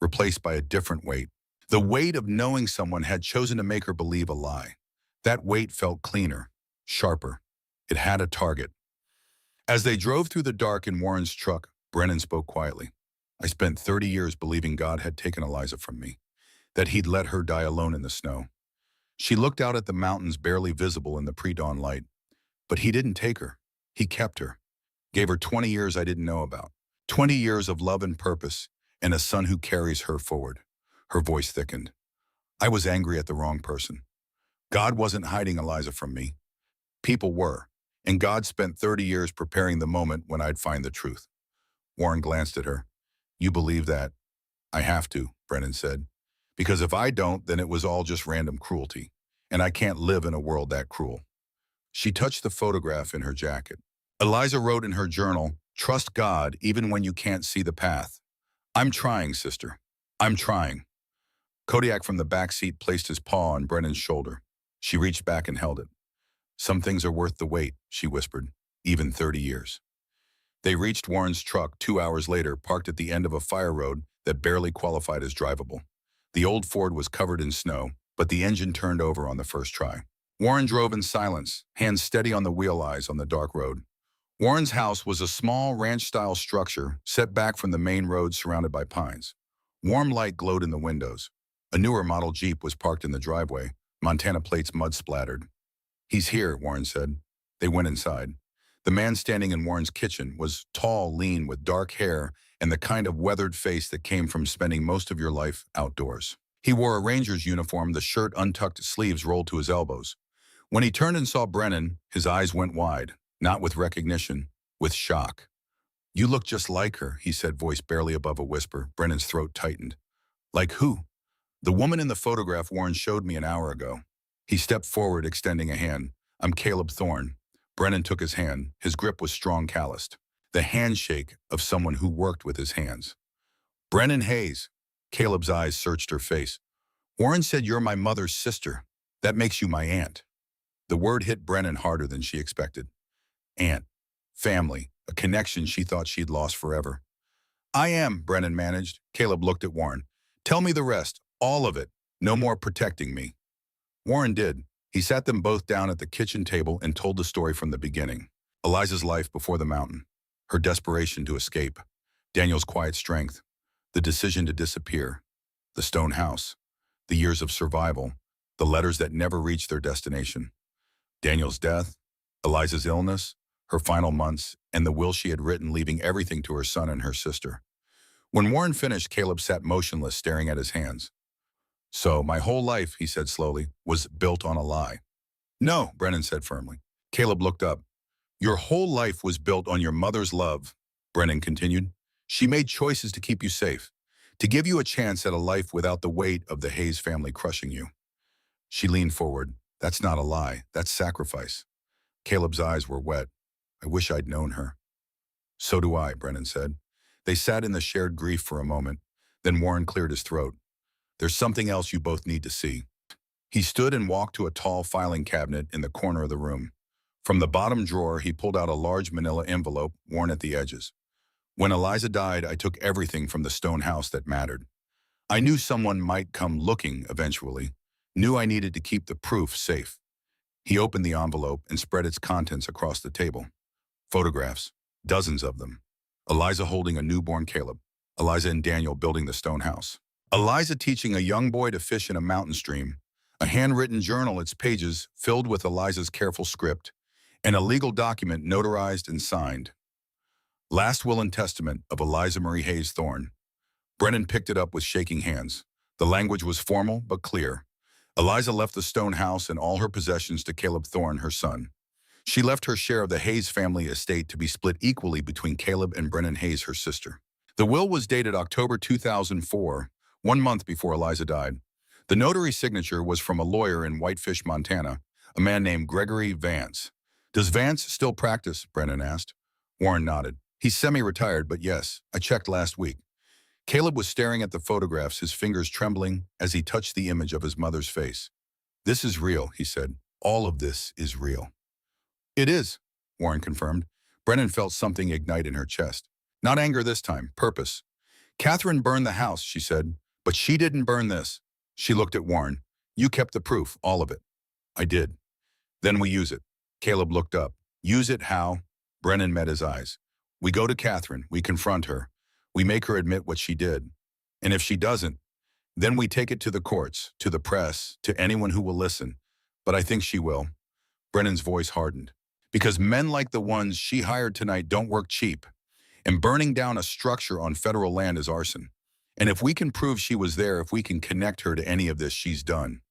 replaced by a different weight. The weight of knowing someone had chosen to make her believe a lie. That weight felt cleaner, sharper. It had a target. As they drove through the dark in Warren's truck, Brennan spoke quietly. I spent 30 years believing God had taken Eliza from me. that he'd let her die alone in the snow. She looked out at the mountains barely visible in the pre-dawn light. But he didn't take her. He kept her. Gave her 20 years I didn't know about. 20 years of love and purpose, and a son who carries her forward. Her voice thickened. I was angry at the wrong person. God wasn't hiding Eliza from me. People were. And God spent 30 years preparing the moment when I'd find the truth. Warren glanced at her. You believe that? I have to, Brennan said. Because if I don't, then it was all just random cruelty. And I can't live in a world that cruel. She touched the photograph in her jacket. Eliza wrote in her journal, trust God even when you can't see the path. I'm trying, sister. I'm trying. Kodiak from the back seat placed his paw on Brennan's shoulder. She reached back and held it. Some things are worth the wait, she whispered, even 30 years. They reached Warren's truck 2 hours later, parked at the end of a fire road that barely qualified as drivable. The old Ford was covered in snow, but the engine turned over on the first try. Warren drove in silence, hands steady on the wheel eyes on the dark road. Warren's house was a small ranch-style structure set back from the main road surrounded by pines. Warm light glowed in the windows. A newer model Jeep was parked in the driveway, Montana plates mud-splattered. He's here, Warren said. They went inside. The man standing in Warren's kitchen was tall, lean, with dark hair and the kind of weathered face that came from spending most of your life outdoors. He wore a ranger's uniform, the shirt untucked, sleeves rolled to his elbows. When he turned and saw Brennan, his eyes went wide, not with recognition, with shock. You look just like her, he said, voice barely above a whisper. Brennan's throat tightened. Like who? The woman in the photograph Warren showed me an hour ago. He stepped forward, extending a hand. I'm Caleb Thorne. Brennan took his hand. His grip was strong, calloused. The handshake of someone who worked with his hands. Brennan Hayes. Caleb's eyes searched her face. Warren said you're my mother's sister. That makes you my aunt. The word hit Brennan harder than she expected. Aunt. Family. A connection she thought she'd lost forever. I am, Brennan managed. Caleb looked at Warren. Tell me the rest. All of it. No more protecting me. Warren did. He sat them both down at the kitchen table and told the story from the beginning. Eliza's life before the mountain. Her desperation to escape. Daniel's quiet strength. The decision to disappear. The stone house. The years of survival. The letters that never reached their destination. Daniel's death. Eliza's illness. Her final months. And the will she had written, leaving everything to her son and her sister. When Warren finished, Caleb sat motionless, staring at his hands. So, my whole life, he said slowly, was built on a lie. No, Brennan said firmly. Caleb looked up. Your whole life was built on your mother's love, Brennan continued. She made choices to keep you safe, to give you a chance at a life without the weight of the Hayes family crushing you. She leaned forward. That's not a lie. That's sacrifice. Caleb's eyes were wet. I wish I'd known her. So do I, Brennan said. They sat in the shared grief for a moment. Then Warren cleared his throat. There's something else you both need to see. He stood and walked to a tall filing cabinet in the corner of the room. From the bottom drawer, he pulled out a large manila envelope worn at the edges. When Eliza died, I took everything from the stone house that mattered. I knew someone might come looking eventually, knew I needed to keep the proof safe. He opened the envelope and spread its contents across the table. Photographs, dozens of them. Eliza holding a newborn Caleb. Eliza and Daniel building the stone house. Eliza teaching a young boy to fish in a mountain stream. A handwritten journal, its pages filled with Eliza's careful script, and a legal document notarized and signed. Last will and testament of Eliza Marie Hayes Thorne. Brennan picked it up with shaking hands. The language was formal but clear. Eliza left the stone house and all her possessions to Caleb Thorne, her son. She left her share of the Hayes family estate to be split equally between Caleb and Brennan Hayes, her sister. The will was dated October 2004, 1 month before Eliza died. The notary signature was from a lawyer in Whitefish, Montana, a man named Gregory Vance. Does Vance still practice? Brennan asked. Warren nodded. He's semi-retired, but yes, I checked last week. Caleb was staring at the photographs, his fingers trembling as he touched the image of his mother's face. This is real, he said. All of this is real. It is, Warren confirmed. Brennan felt something ignite in her chest. Not anger this time, purpose. Catherine burned the house, she said, but she didn't burn this. She looked at Warren. You kept the proof, all of it. I did. Then we use it. Caleb looked up. Use it how? Brennan met his eyes. We go to Catherine. We confront her. We make her admit what she did. And if she doesn't, Then we take it to the courts, to the press, to anyone who will listen. But I think she will. Brennan's voice hardened. Because men like the ones she hired tonight don't work cheap. And burning down a structure on federal land is arson. And if we can prove she was there, if we can connect her to any of this, she's done.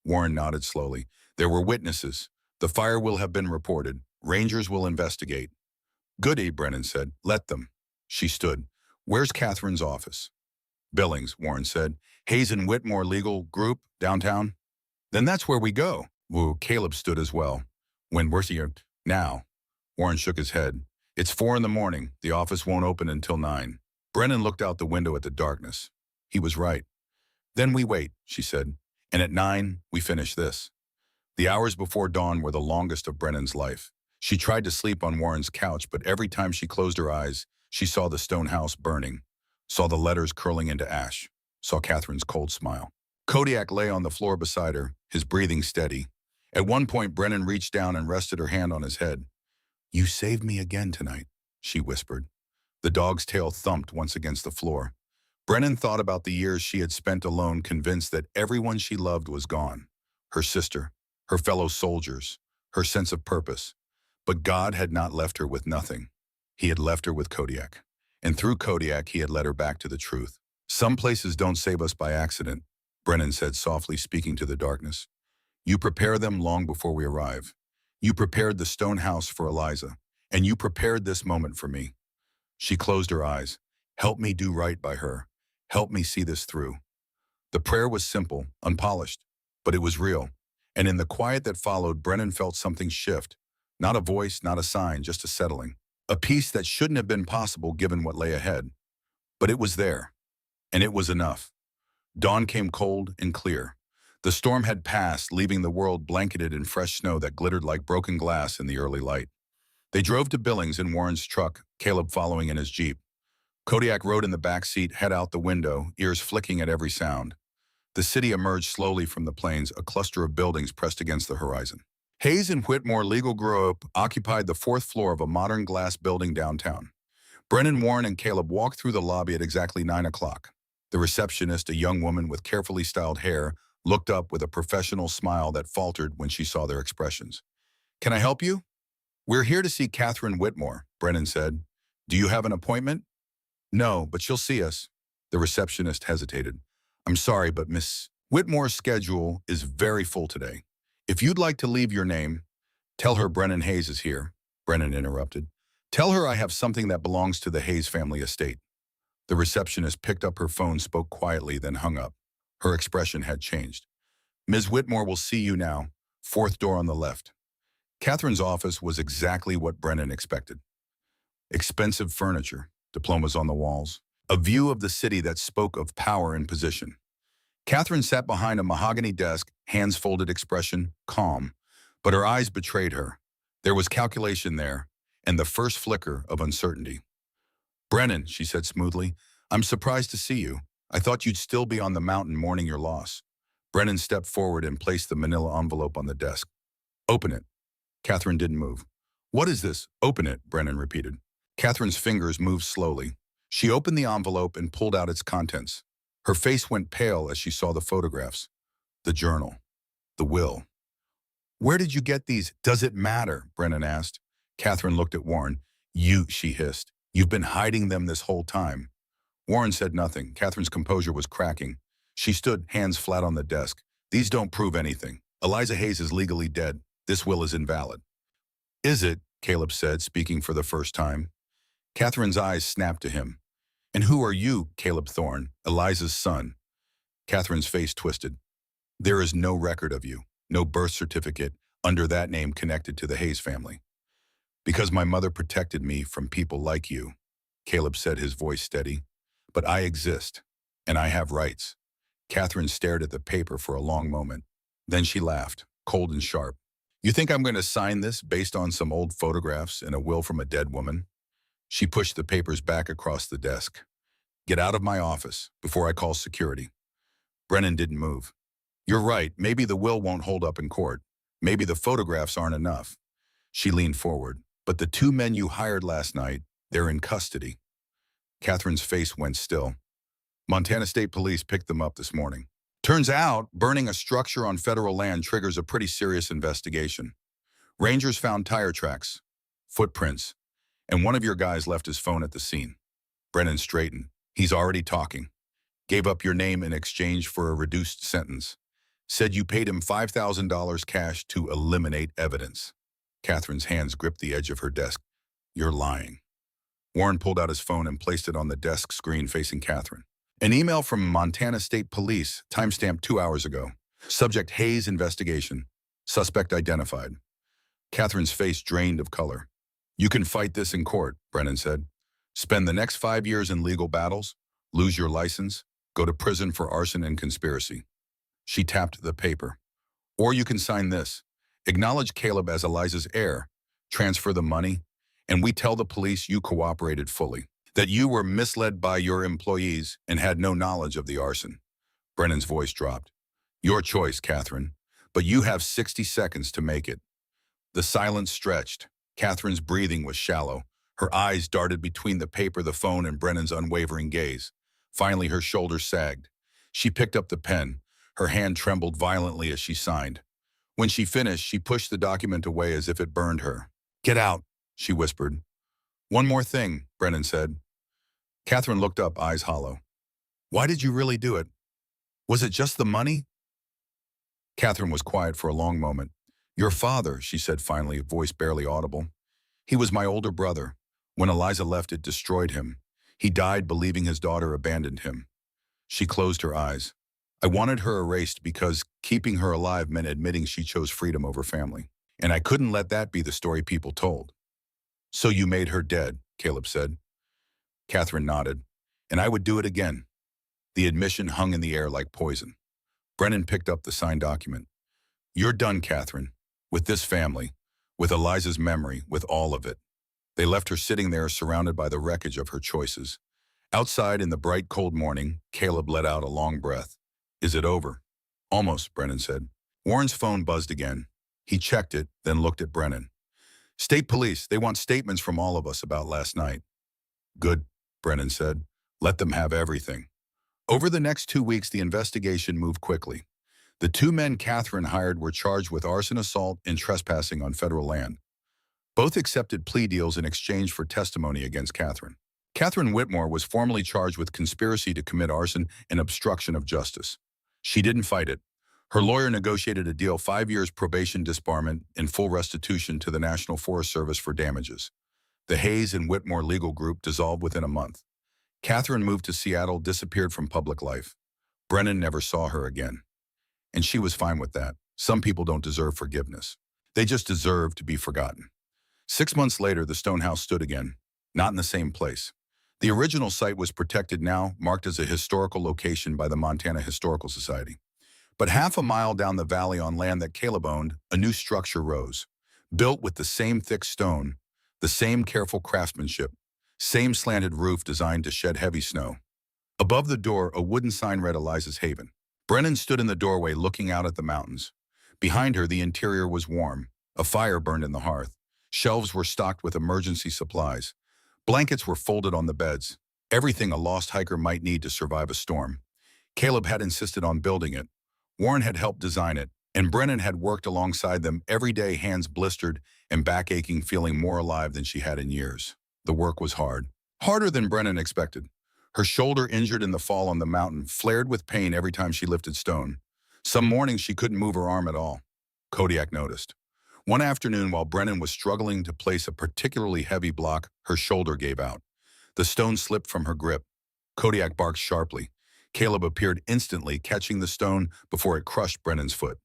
Warren nodded slowly. There were witnesses. The fire will have been reported. Rangers will investigate. Goody, Brennan said. Let them. She stood. Where's Catherine's office? Billings, Warren said. Hayes and Whitmore Legal Group, downtown? Then that's where we go. Woo, Caleb stood as well. Where's he? Now. Warren shook his head. It's 4 in the morning. The office won't open until 9. Brennan looked out the window at the darkness. He was right. Then we wait, she said. And at 9, we finish this. The hours before dawn were the longest of Brennan's life. She tried to sleep on Warren's couch, but every time she closed her eyes, she saw the stone house burning, saw the letters curling into ash, saw Catherine's cold smile. Kodiak lay on the floor beside her, his breathing steady. At one point, Brennan reached down and rested her hand on his head. You saved me again tonight, she whispered. The dog's tail thumped once against the floor. Brennan thought about the years she had spent alone, convinced that everyone she loved was gone. Her sister, her fellow soldiers, her sense of purpose. But God had not left her with nothing. He had left her with Kodiak. And through Kodiak, he had led her back to the truth. Some places don't save us by accident, Brennan said softly, speaking to the darkness. You prepare them long before we arrive. You prepared the stone house for Eliza, and you prepared this moment for me. She closed her eyes. Help me do right by her. Help me see this through. The prayer was simple, unpolished, but it was real. And in the quiet that followed, Brennan felt something shift. Not a voice, not a sign, just a settling. A peace that shouldn't have been possible given what lay ahead. But it was there, and it was enough. Dawn came cold and clear. The storm had passed, leaving the world blanketed in fresh snow that glittered like broken glass in the early light. They drove to Billings in Warren's truck, Caleb following in his Jeep. Kodiak rode in the back seat, head out the window, ears flicking at every sound. The city emerged slowly from the plains, a cluster of buildings pressed against the horizon. Hayes and Whitmore Legal Group occupied the 4th floor of a modern glass building downtown. Brennan, Warren, and Caleb walked through the lobby at exactly 9 o'clock. The receptionist, a young woman with carefully styled hair, looked up with a professional smile that faltered when she saw their expressions. Can I help you? We're here to see Catherine Whitmore, Brennan said. Do you have an appointment? No, but she'll see us. The receptionist hesitated. I'm sorry, but Miss Whitmore's schedule is very full today. If you'd like to leave your name, tell her Brennan Hayes is here, Brennan interrupted. Tell her I have something that belongs to the Hayes family estate. The receptionist picked up her phone, spoke quietly, then hung up. Her expression had changed. Ms. Whitmore will see you now, 4th door on the left. Catherine's office was exactly what Brennan expected. Expensive furniture, diplomas on the walls, a view of the city that spoke of power and position. Catherine sat behind a mahogany desk, hands folded, expression calm, but her eyes betrayed her. There was calculation there, and the first flicker of uncertainty. Brennan, she said smoothly, I'm surprised to see you. I thought you'd still be on the mountain mourning your loss. Brennan stepped forward and placed the manila envelope on the desk. Open it. Catherine didn't move. What is this? Open it, Brennan repeated. Catherine's fingers moved slowly. She opened the envelope and pulled out its contents. Her face went pale as she saw the photographs. The journal. The will. Where did you get these? Does it matter? Brennan asked. Catherine looked at Warren. She hissed. You've been hiding them this whole time. Warren said nothing. Catherine's composure was cracking. She stood, hands flat on the desk. These don't prove anything. Eliza Hayes is legally dead. This will is invalid. Is it? Caleb said, speaking for the first time. Catherine's eyes snapped to him. And who are you, Caleb Thorne, Eliza's son? Catherine's face twisted. There is no record of you, no birth certificate under that name connected to the Hayes family. Because my mother protected me from people like you, Caleb said, his voice steady. But I exist, and I have rights. Catherine stared at the paper for a long moment. Then she laughed, cold and sharp. You think I'm going to sign this based on some old photographs and a will from a dead woman? She pushed the papers back across the desk. Get out of my office before I call security. Brennan didn't move. You're right, maybe the will won't hold up in court. Maybe the photographs aren't enough. She leaned forward. But the 2 men you hired last night, they're in custody. Catherine's face went still. Montana State Police picked them up this morning. Turns out, burning a structure on federal land triggers a pretty serious investigation. Rangers found tire tracks, footprints, and one of your guys left his phone at the scene. Brennan straightened. He's already talking. Gave up your name in exchange for a reduced sentence. Said you paid him $5,000 cash to eliminate evidence. Catherine's hands gripped the edge of her desk. You're lying. Warren pulled out his phone and placed it on the desk screen facing Catherine. An email from Montana State Police, timestamped 2 hours ago. Subject Hayes investigation. Suspect identified. Catherine's face drained of color. You can fight this in court, Brennan said. Spend the next 5 years in legal battles, lose your license, go to prison for arson and conspiracy. She tapped the paper. Or you can sign this. Acknowledge Caleb as Eliza's heir, transfer the money, and we tell the police you cooperated fully, that you were misled by your employees and had no knowledge of the arson. Brennan's voice dropped. Your choice, Catherine, but you have 60 seconds to make it. The silence stretched. Catherine's breathing was shallow. Her eyes darted between the paper, the phone, and Brennan's unwavering gaze. Finally, her shoulders sagged. She picked up the pen. Her hand trembled violently as she signed. When she finished, she pushed the document away as if it burned her. Get out, she whispered. One more thing, Brennan said. Catherine looked up, eyes hollow. Why did you really do it? Was it just the money? Catherine was quiet for a long moment. Your father, she said finally, voice barely audible. He was my older brother. When Eliza left, it destroyed him. He died believing his daughter abandoned him. She closed her eyes. I wanted her erased because keeping her alive meant admitting she chose freedom over family. And I couldn't let that be the story people told. So you made her dead, Caleb said. Catherine nodded. And I would do it again. The admission hung in the air like poison. Brennan picked up the signed document. You're done, Catherine. With this family. With Eliza's memory. With all of it. They left her sitting there surrounded by the wreckage of her choices. Outside in the bright cold morning, Caleb let out a long breath. Is it over? Almost, Brennan said. Warren's phone buzzed again. He checked it, then looked at Brennan. State police, they want statements from all of us about last night. Good, Brennan said. Let them have everything. Over the next 2 weeks, the investigation moved quickly. The 2 men Catherine hired were charged with arson, assault, and trespassing on federal land. Both accepted plea deals in exchange for testimony against Catherine. Catherine Whitmore was formally charged with conspiracy to commit arson and obstruction of justice. She didn't fight it. Her lawyer negotiated a deal: 5 years probation, disbarment, and full restitution to the National Forest Service for damages. The Hayes and Whitmore legal group dissolved within a month. Catherine moved to Seattle, disappeared from public life. Brennan never saw her again. And she was fine with that. Some people don't deserve forgiveness. They just deserve to be forgotten. 6 months later, the stone house stood again, not in the same place. The original site was protected now, marked as a historical location by the Montana Historical Society. But half a mile down the valley on land that Caleb owned, a new structure rose, built with the same thick stone, the same careful craftsmanship, same slanted roof designed to shed heavy snow. Above the door, a wooden sign read Eliza's Haven. Brennan stood in the doorway looking out at the mountains. Behind her, the interior was warm. A fire burned in the hearth. Shelves were stocked with emergency supplies. Blankets were folded on the beds. Everything a lost hiker might need to survive a storm. Caleb had insisted on building it. Warren had helped design it, and Brennan had worked alongside them every day, hands blistered and back aching, feeling more alive than she had in years. The work was hard. Harder than Brennan expected. Her shoulder, injured in the fall on the mountain, flared with pain every time she lifted stone. Some mornings she couldn't move her arm at all. Kodiak noticed. One afternoon, while Brennan was struggling to place a particularly heavy block, her shoulder gave out. The stone slipped from her grip. Kodiak barked sharply. Caleb appeared instantly, catching the stone before it crushed Brennan's foot.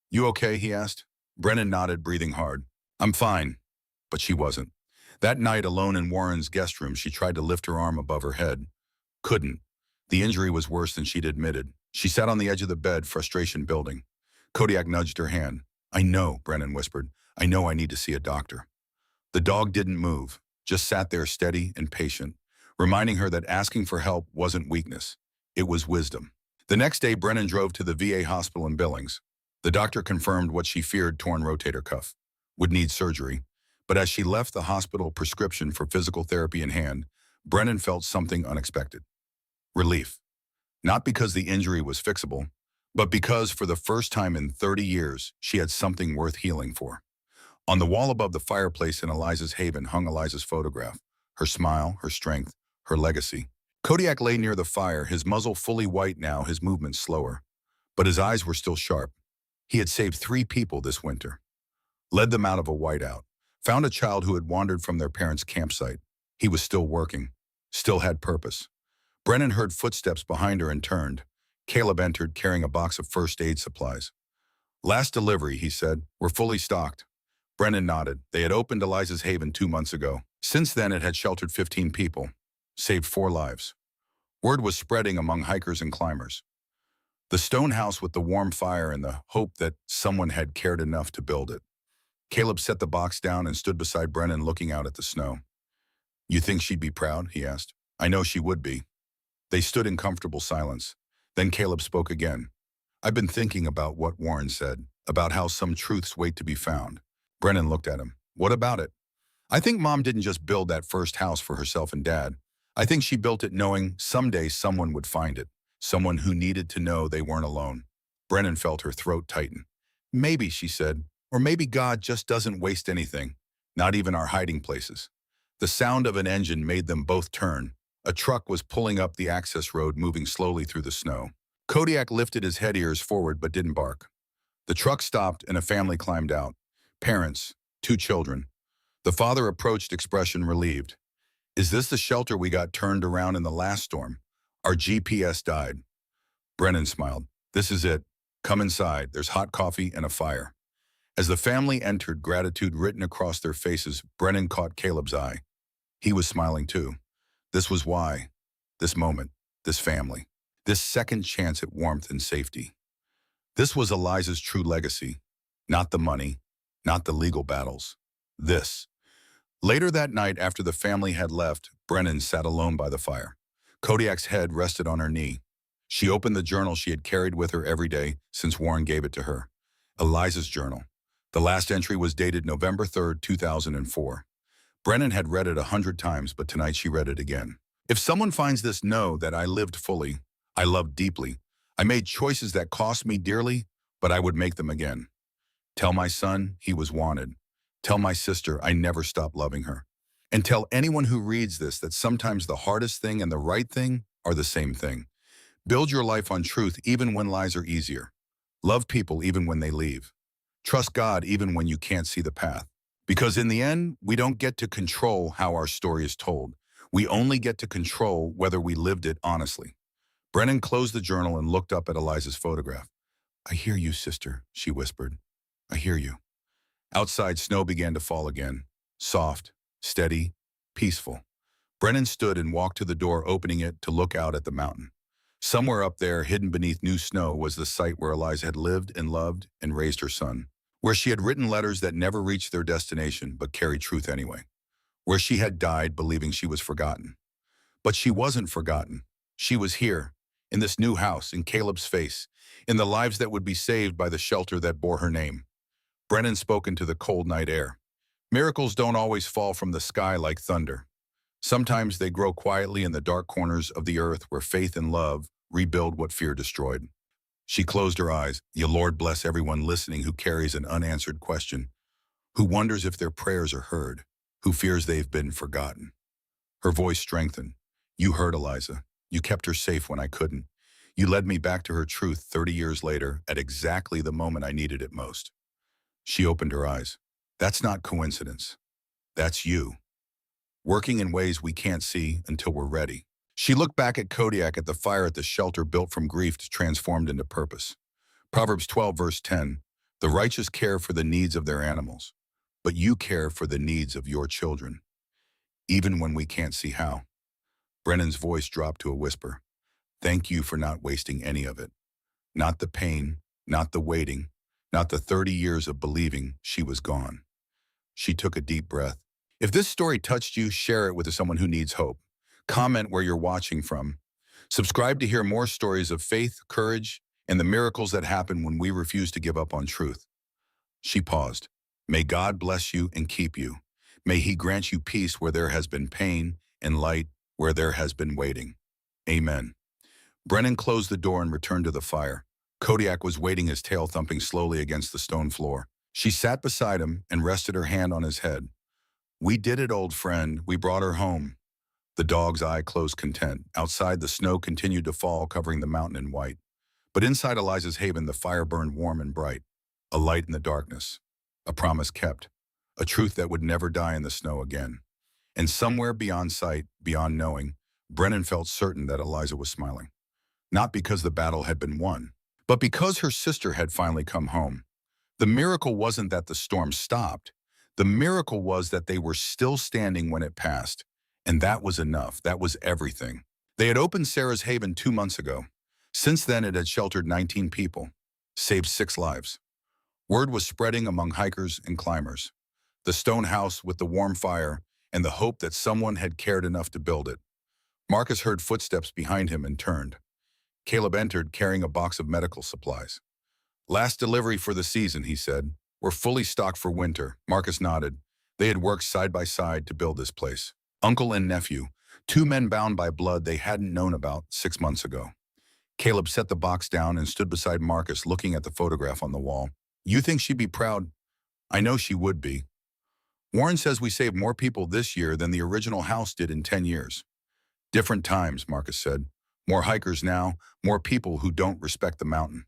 You okay? He asked. Brennan nodded, breathing hard. I'm fine. But she wasn't. That night, alone in Warren's guest room, she tried to lift her arm above her head. Couldn't. The injury was worse than she'd admitted. She sat on the edge of the bed, frustration building. Kodiak nudged her hand. I know, Brennan whispered. I know I need to see a doctor. The dog didn't move, just sat there steady and patient, reminding her that asking for help wasn't weakness. It was wisdom. The next day, Brennan drove to the VA hospital in Billings. The doctor confirmed what she feared: torn rotator cuff. Would need surgery. But as she left the hospital, prescription for physical therapy in hand, Brennan felt something unexpected. Relief. Not because the injury was fixable, but because for the first time in 30 years, she had something worth healing for. On the wall above the fireplace in Eliza's haven hung Eliza's photograph, her smile, her strength, her legacy. Kodiak lay near the fire, his muzzle fully white now, his movements slower. But his eyes were still sharp. He had saved 3 people this winter, led them out of a whiteout, found a child who had wandered from their parents' campsite. He was still working, still had purpose. Brennan heard footsteps behind her and turned. Caleb entered, carrying a box of first aid supplies. "Last delivery," he said. "We're fully stocked." Brennan nodded. They had opened Eliza's haven 2 months ago. Since then, it had sheltered 15 people, saved 4 lives. Word was spreading among hikers and climbers. The stone house with the warm fire and the hope that someone had cared enough to build it. Caleb set the box down and stood beside Brennan, looking out at the snow. "You think she'd be proud?" he asked. "I know she would be." They stood in comfortable silence. Then Caleb spoke again. "I've been thinking about what Warren said, about how some truths wait to be found." Brennan looked at him. "What about it?" "I think Mom didn't just build that first house for herself and Dad. I think she built it knowing someday someone would find it, someone who needed to know they weren't alone." Brennan felt her throat tighten. "Maybe," she said, "or maybe God just doesn't waste anything, not even our hiding places." The sound of an engine made them both turn. A truck was pulling up the access road, moving slowly through the snow. Kodiak lifted his head ears forward but didn't bark. The truck stopped and a family climbed out. Parents, 2 children. The father approached, expression relieved. "Is this the shelter we got turned around in the last storm? Our GPS died." Brennan smiled. "This is it. Come inside. There's hot coffee and a fire." As the family entered, gratitude written across their faces, Brennan caught Caleb's eye. He was smiling too. This was why. This moment. This family. This second chance at warmth and safety. This was Eliza's true legacy. Not the money. Not the legal battles. This. Later that night, after the family had left, Brennan sat alone by the fire. Kodiak's head rested on her knee. She opened the journal she had carried with her every day since Warren gave it to her. Eliza's journal. The last entry was dated November 3rd, 2004. Brennan had read it 100 times, but tonight she read it again. "If someone finds this, know that I lived fully. I loved deeply. I made choices that cost me dearly, but I would make them again. Tell my son he was wanted. Tell my sister I never stopped loving her. And tell anyone who reads this that sometimes the hardest thing and the right thing are the same thing. Build your life on truth even when lies are easier. Love people even when they leave. Trust God even when you can't see the path. Because in the end, we don't get to control how our story is told. We only get to control whether we lived it honestly." Brennan closed the journal and looked up at Eliza's photograph. "I hear you, sister," she whispered. "I hear you." Outside, snow began to fall again. Soft, steady, peaceful. Brennan stood and walked to the door, opening it to look out at the mountain. Somewhere up there, hidden beneath new snow, was the site where Eliza had lived and loved and raised her son. Where she had written letters that never reached their destination but carried truth anyway. Where she had died believing she was forgotten. But she wasn't forgotten. She was here, in this new house, in Caleb's face, in the lives that would be saved by the shelter that bore her name. Brennan spoke into the cold night air. Miracles don't always fall from the sky like thunder. Sometimes they grow quietly in the dark corners of the earth where faith and love rebuild what fear destroyed. She closed her eyes. "Your Lord bless everyone listening who carries an unanswered question, who wonders if their prayers are heard, who fears they've been forgotten." Her voice strengthened. "You heard Eliza. You kept her safe when I couldn't. You led me back to her truth 30 years later at exactly the moment I needed it most." She opened her eyes. "That's not coincidence. That's you. Working in ways we can't see until we're ready." She looked back at Kodiak, at the fire, at the shelter built from grief transformed into purpose. Proverbs 12, verse 10, "The righteous care for the needs of their animals, but you care for the needs of your children, even when we can't see how." Brennan's voice dropped to a whisper. "Thank you for not wasting any of it. Not the pain, not the waiting, not the 30 years of believing she was gone." She took a deep breath. If this story touched you, share it with someone who needs hope. Comment where you're watching from. Subscribe to hear more stories of faith, courage, and the miracles that happen when we refuse to give up on truth. She paused. "May God bless you and keep you. May He grant you peace where there has been pain and light where there has been waiting. Amen." Brennan closed the door and returned to the fire. Kodiak was waiting, his tail thumping slowly against the stone floor. She sat beside him and rested her hand on his head. "We did it, old friend. We brought her home." The dog's eye closed content. Outside, the snow continued to fall, covering the mountain in white. But inside Eliza's haven, the fire burned warm and bright. A light in the darkness. A promise kept. A truth that would never die in the snow again. And somewhere beyond sight, beyond knowing, Brennan felt certain that Eliza was smiling. Not because the battle had been won, but because her sister had finally come home. The miracle wasn't that the storm stopped. The miracle was that they were still standing when it passed. And that was enough. That was everything. They had opened Sarah's haven 2 months ago. Since then, it had sheltered 19 people, saved 6 lives. Word was spreading among hikers and climbers. The stone house with the warm fire and the hope that someone had cared enough to build it. Marcus heard footsteps behind him and turned. Caleb entered carrying a box of medical supplies. "Last delivery for the season," he said. "We're fully stocked for winter." Marcus nodded. They had worked side by side to build this place. Uncle and nephew, 2 men bound by blood they hadn't known about 6 months ago. Caleb set the box down and stood beside Marcus, looking at the photograph on the wall. "You think she'd be proud?" "I know she would be. Warren says we saved more people this year than the original house did in 10 years. "Different times," Marcus said. "More hikers now, more people who don't respect the mountain."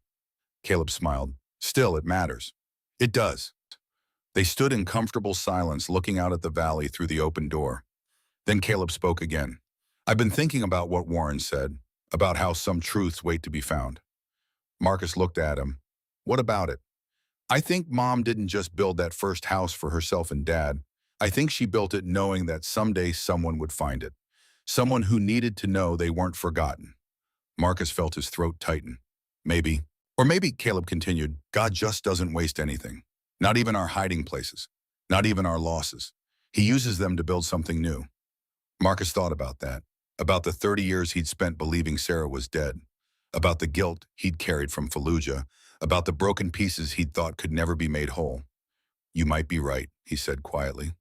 Caleb smiled. "Still, it matters." "It does." They stood in comfortable silence, looking out at the valley through the open door. Then Caleb spoke again. "I've been thinking about what Warren said, about how some truths wait to be found." Marcus looked at him. "What about it?" "I think Mom didn't just build that first house for herself and Dad. I think she built it knowing that someday someone would find it. Someone who needed to know they weren't forgotten." Marcus felt his throat tighten. "Maybe." "Or maybe," Caleb continued, "God just doesn't waste anything. Not even our hiding places. Not even our losses. He uses them to build something new." Marcus thought about that. About the 30 years he'd spent believing Sarah was dead. About the guilt he'd carried from Fallujah. About the broken pieces he'd thought could never be made whole. "You might be right," he said quietly.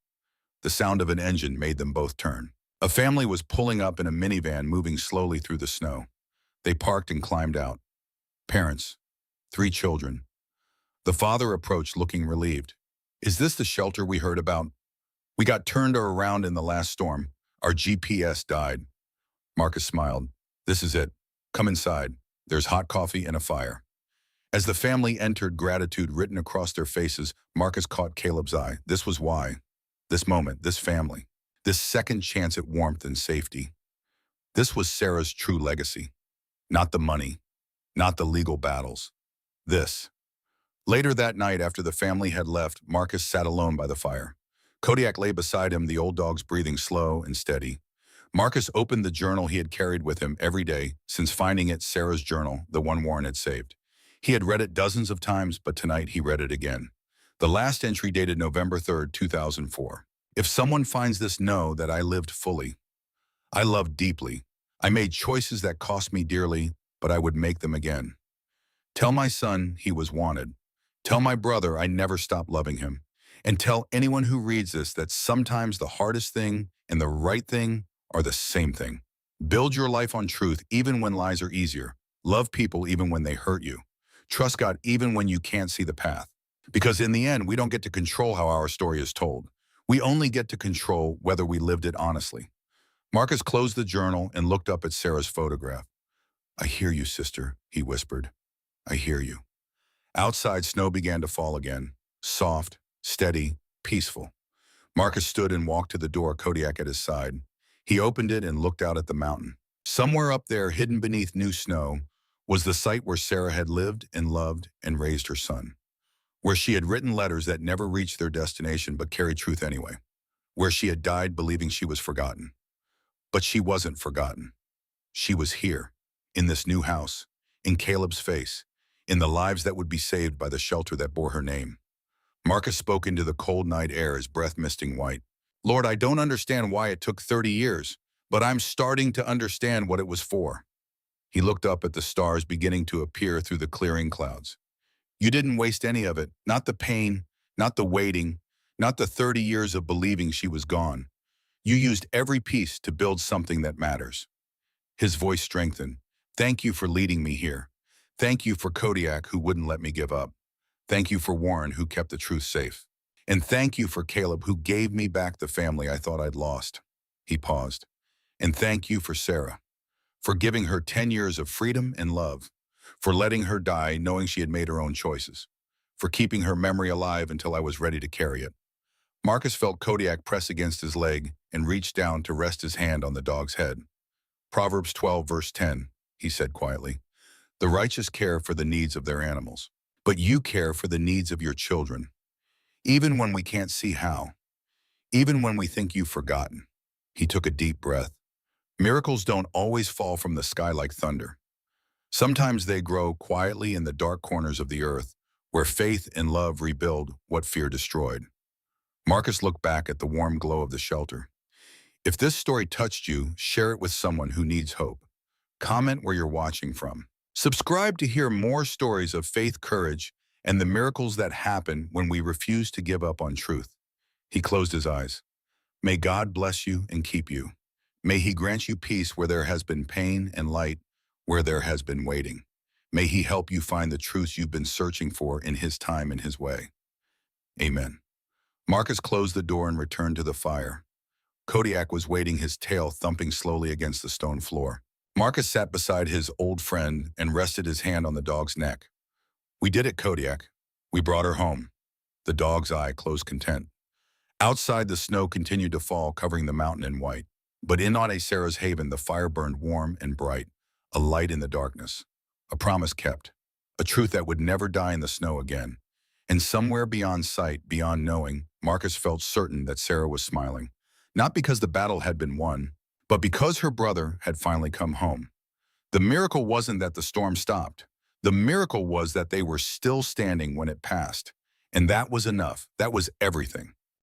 The sound of an engine made them both turn. A family was pulling up in a minivan, moving slowly through the snow. They parked and climbed out. Parents. 3 children. The father approached, looking relieved. "Is this the shelter we heard about? We got turned around in the last storm. Our GPS died." Marcus smiled. "This is it. Come inside. There's hot coffee and a fire." As the family entered, gratitude written across their faces, Marcus caught Caleb's eye. This was why. This moment, this family. This second chance at warmth and safety. This was Sarah's true legacy. Not the money. Not the legal battles. This. Later that night, after the family had left, Marcus sat alone by the fire. Kodiak lay beside him, the old dog's breathing slow and steady. Marcus opened the journal he had carried with him every day since finding it, Sarah's journal, the one Warren had saved. He had read it dozens of times, but tonight he read it again. The last entry dated November 3rd, 2004. "If someone finds this, know that I lived fully. I loved deeply. I made choices that cost me dearly, but I would make them again. Tell my son he was wanted. Tell my brother I never stopped loving him. And tell anyone who reads this that sometimes the hardest thing and the right thing are the same thing. Build your life on truth even when lies are easier. Love people even when they hurt you. Trust God even when you can't see the path. Because in the end, we don't get to control how our story is told. We only get to control whether we lived it honestly." Marcus closed the journal and looked up at Sarah's photograph. "I hear you, sister," he whispered. "I hear you." Outside, snow began to fall again. Soft, steady, peaceful. Marcus stood and walked to the door, Kodiak at his side. He opened it and looked out at the mountain. Somewhere up there, hidden beneath new snow, was the site where Sarah had lived and loved and raised her son. Where she had written letters that never reached their destination but carried truth anyway. Where she had died believing she was forgotten. But she wasn't forgotten. She was here, in this new house, in Caleb's face, in the lives that would be saved by the shelter that bore her name. Marcus spoke into the cold night air, his breath misting white. "Lord, I don't understand why it took 30 years, but I'm starting to understand what it was for." He looked up at the stars beginning to appear through the clearing clouds. "You didn't waste any of it, not the pain, not the waiting, not the 30 years of believing she was gone. You used every piece to build something that matters." His voice strengthened. Thank you for leading me here. Thank you for Kodiak, who wouldn't let me give up. Thank you for Warren, who kept the truth safe. And thank you for Caleb, who gave me back the family I thought I'd lost. He paused. And thank you for Sarah, for giving her 10 years of freedom and love, for letting her die knowing she had made her own choices, for keeping her memory alive until I was ready to carry it. Marcus felt Kodiak press against his leg and reached down to rest his hand on the dog's head. Proverbs 12, verse 10, he said quietly, "The righteous care for the needs of their animals, but you care for the needs of your children, even when we can't see how, even when we think you've forgotten." He took a deep breath. Miracles don't always fall from the sky like thunder. Sometimes they grow quietly in the dark corners of the earth, where faith and love rebuild what fear destroyed. Marcus looked back at the warm glow of the shelter. If this story touched you, share it with someone who needs hope. Comment where you're watching from. Subscribe to hear more stories of faith, courage, and the miracles that happen when we refuse to give up on truth. He closed his eyes. May God bless you and keep you. May He grant you peace where there has been pain and light where there has been waiting. May He help you find the truths you've been searching for in His time and His way. Amen. Marcus closed the door and returned to the fire. Kodiak was waiting, his tail thumping slowly against the stone floor. Marcus sat beside his old friend and rested his hand on the dog's neck. "We did it, Kodiak. We brought her home." The dog's eye closed content. Outside, the snow continued to fall, covering the mountain in white. But in aSecret's haven, the fire burned warm and bright, a light in the darkness. A promise kept, a truth that would never die in the snow again. And somewhere beyond sight, beyond knowing, Marcus felt certain that Sarah was smiling. Not because the battle had been won, but because her brother had finally come home. The miracle wasn't that the storm stopped. The miracle was that they were still standing when it passed. And that was enough. That was everything.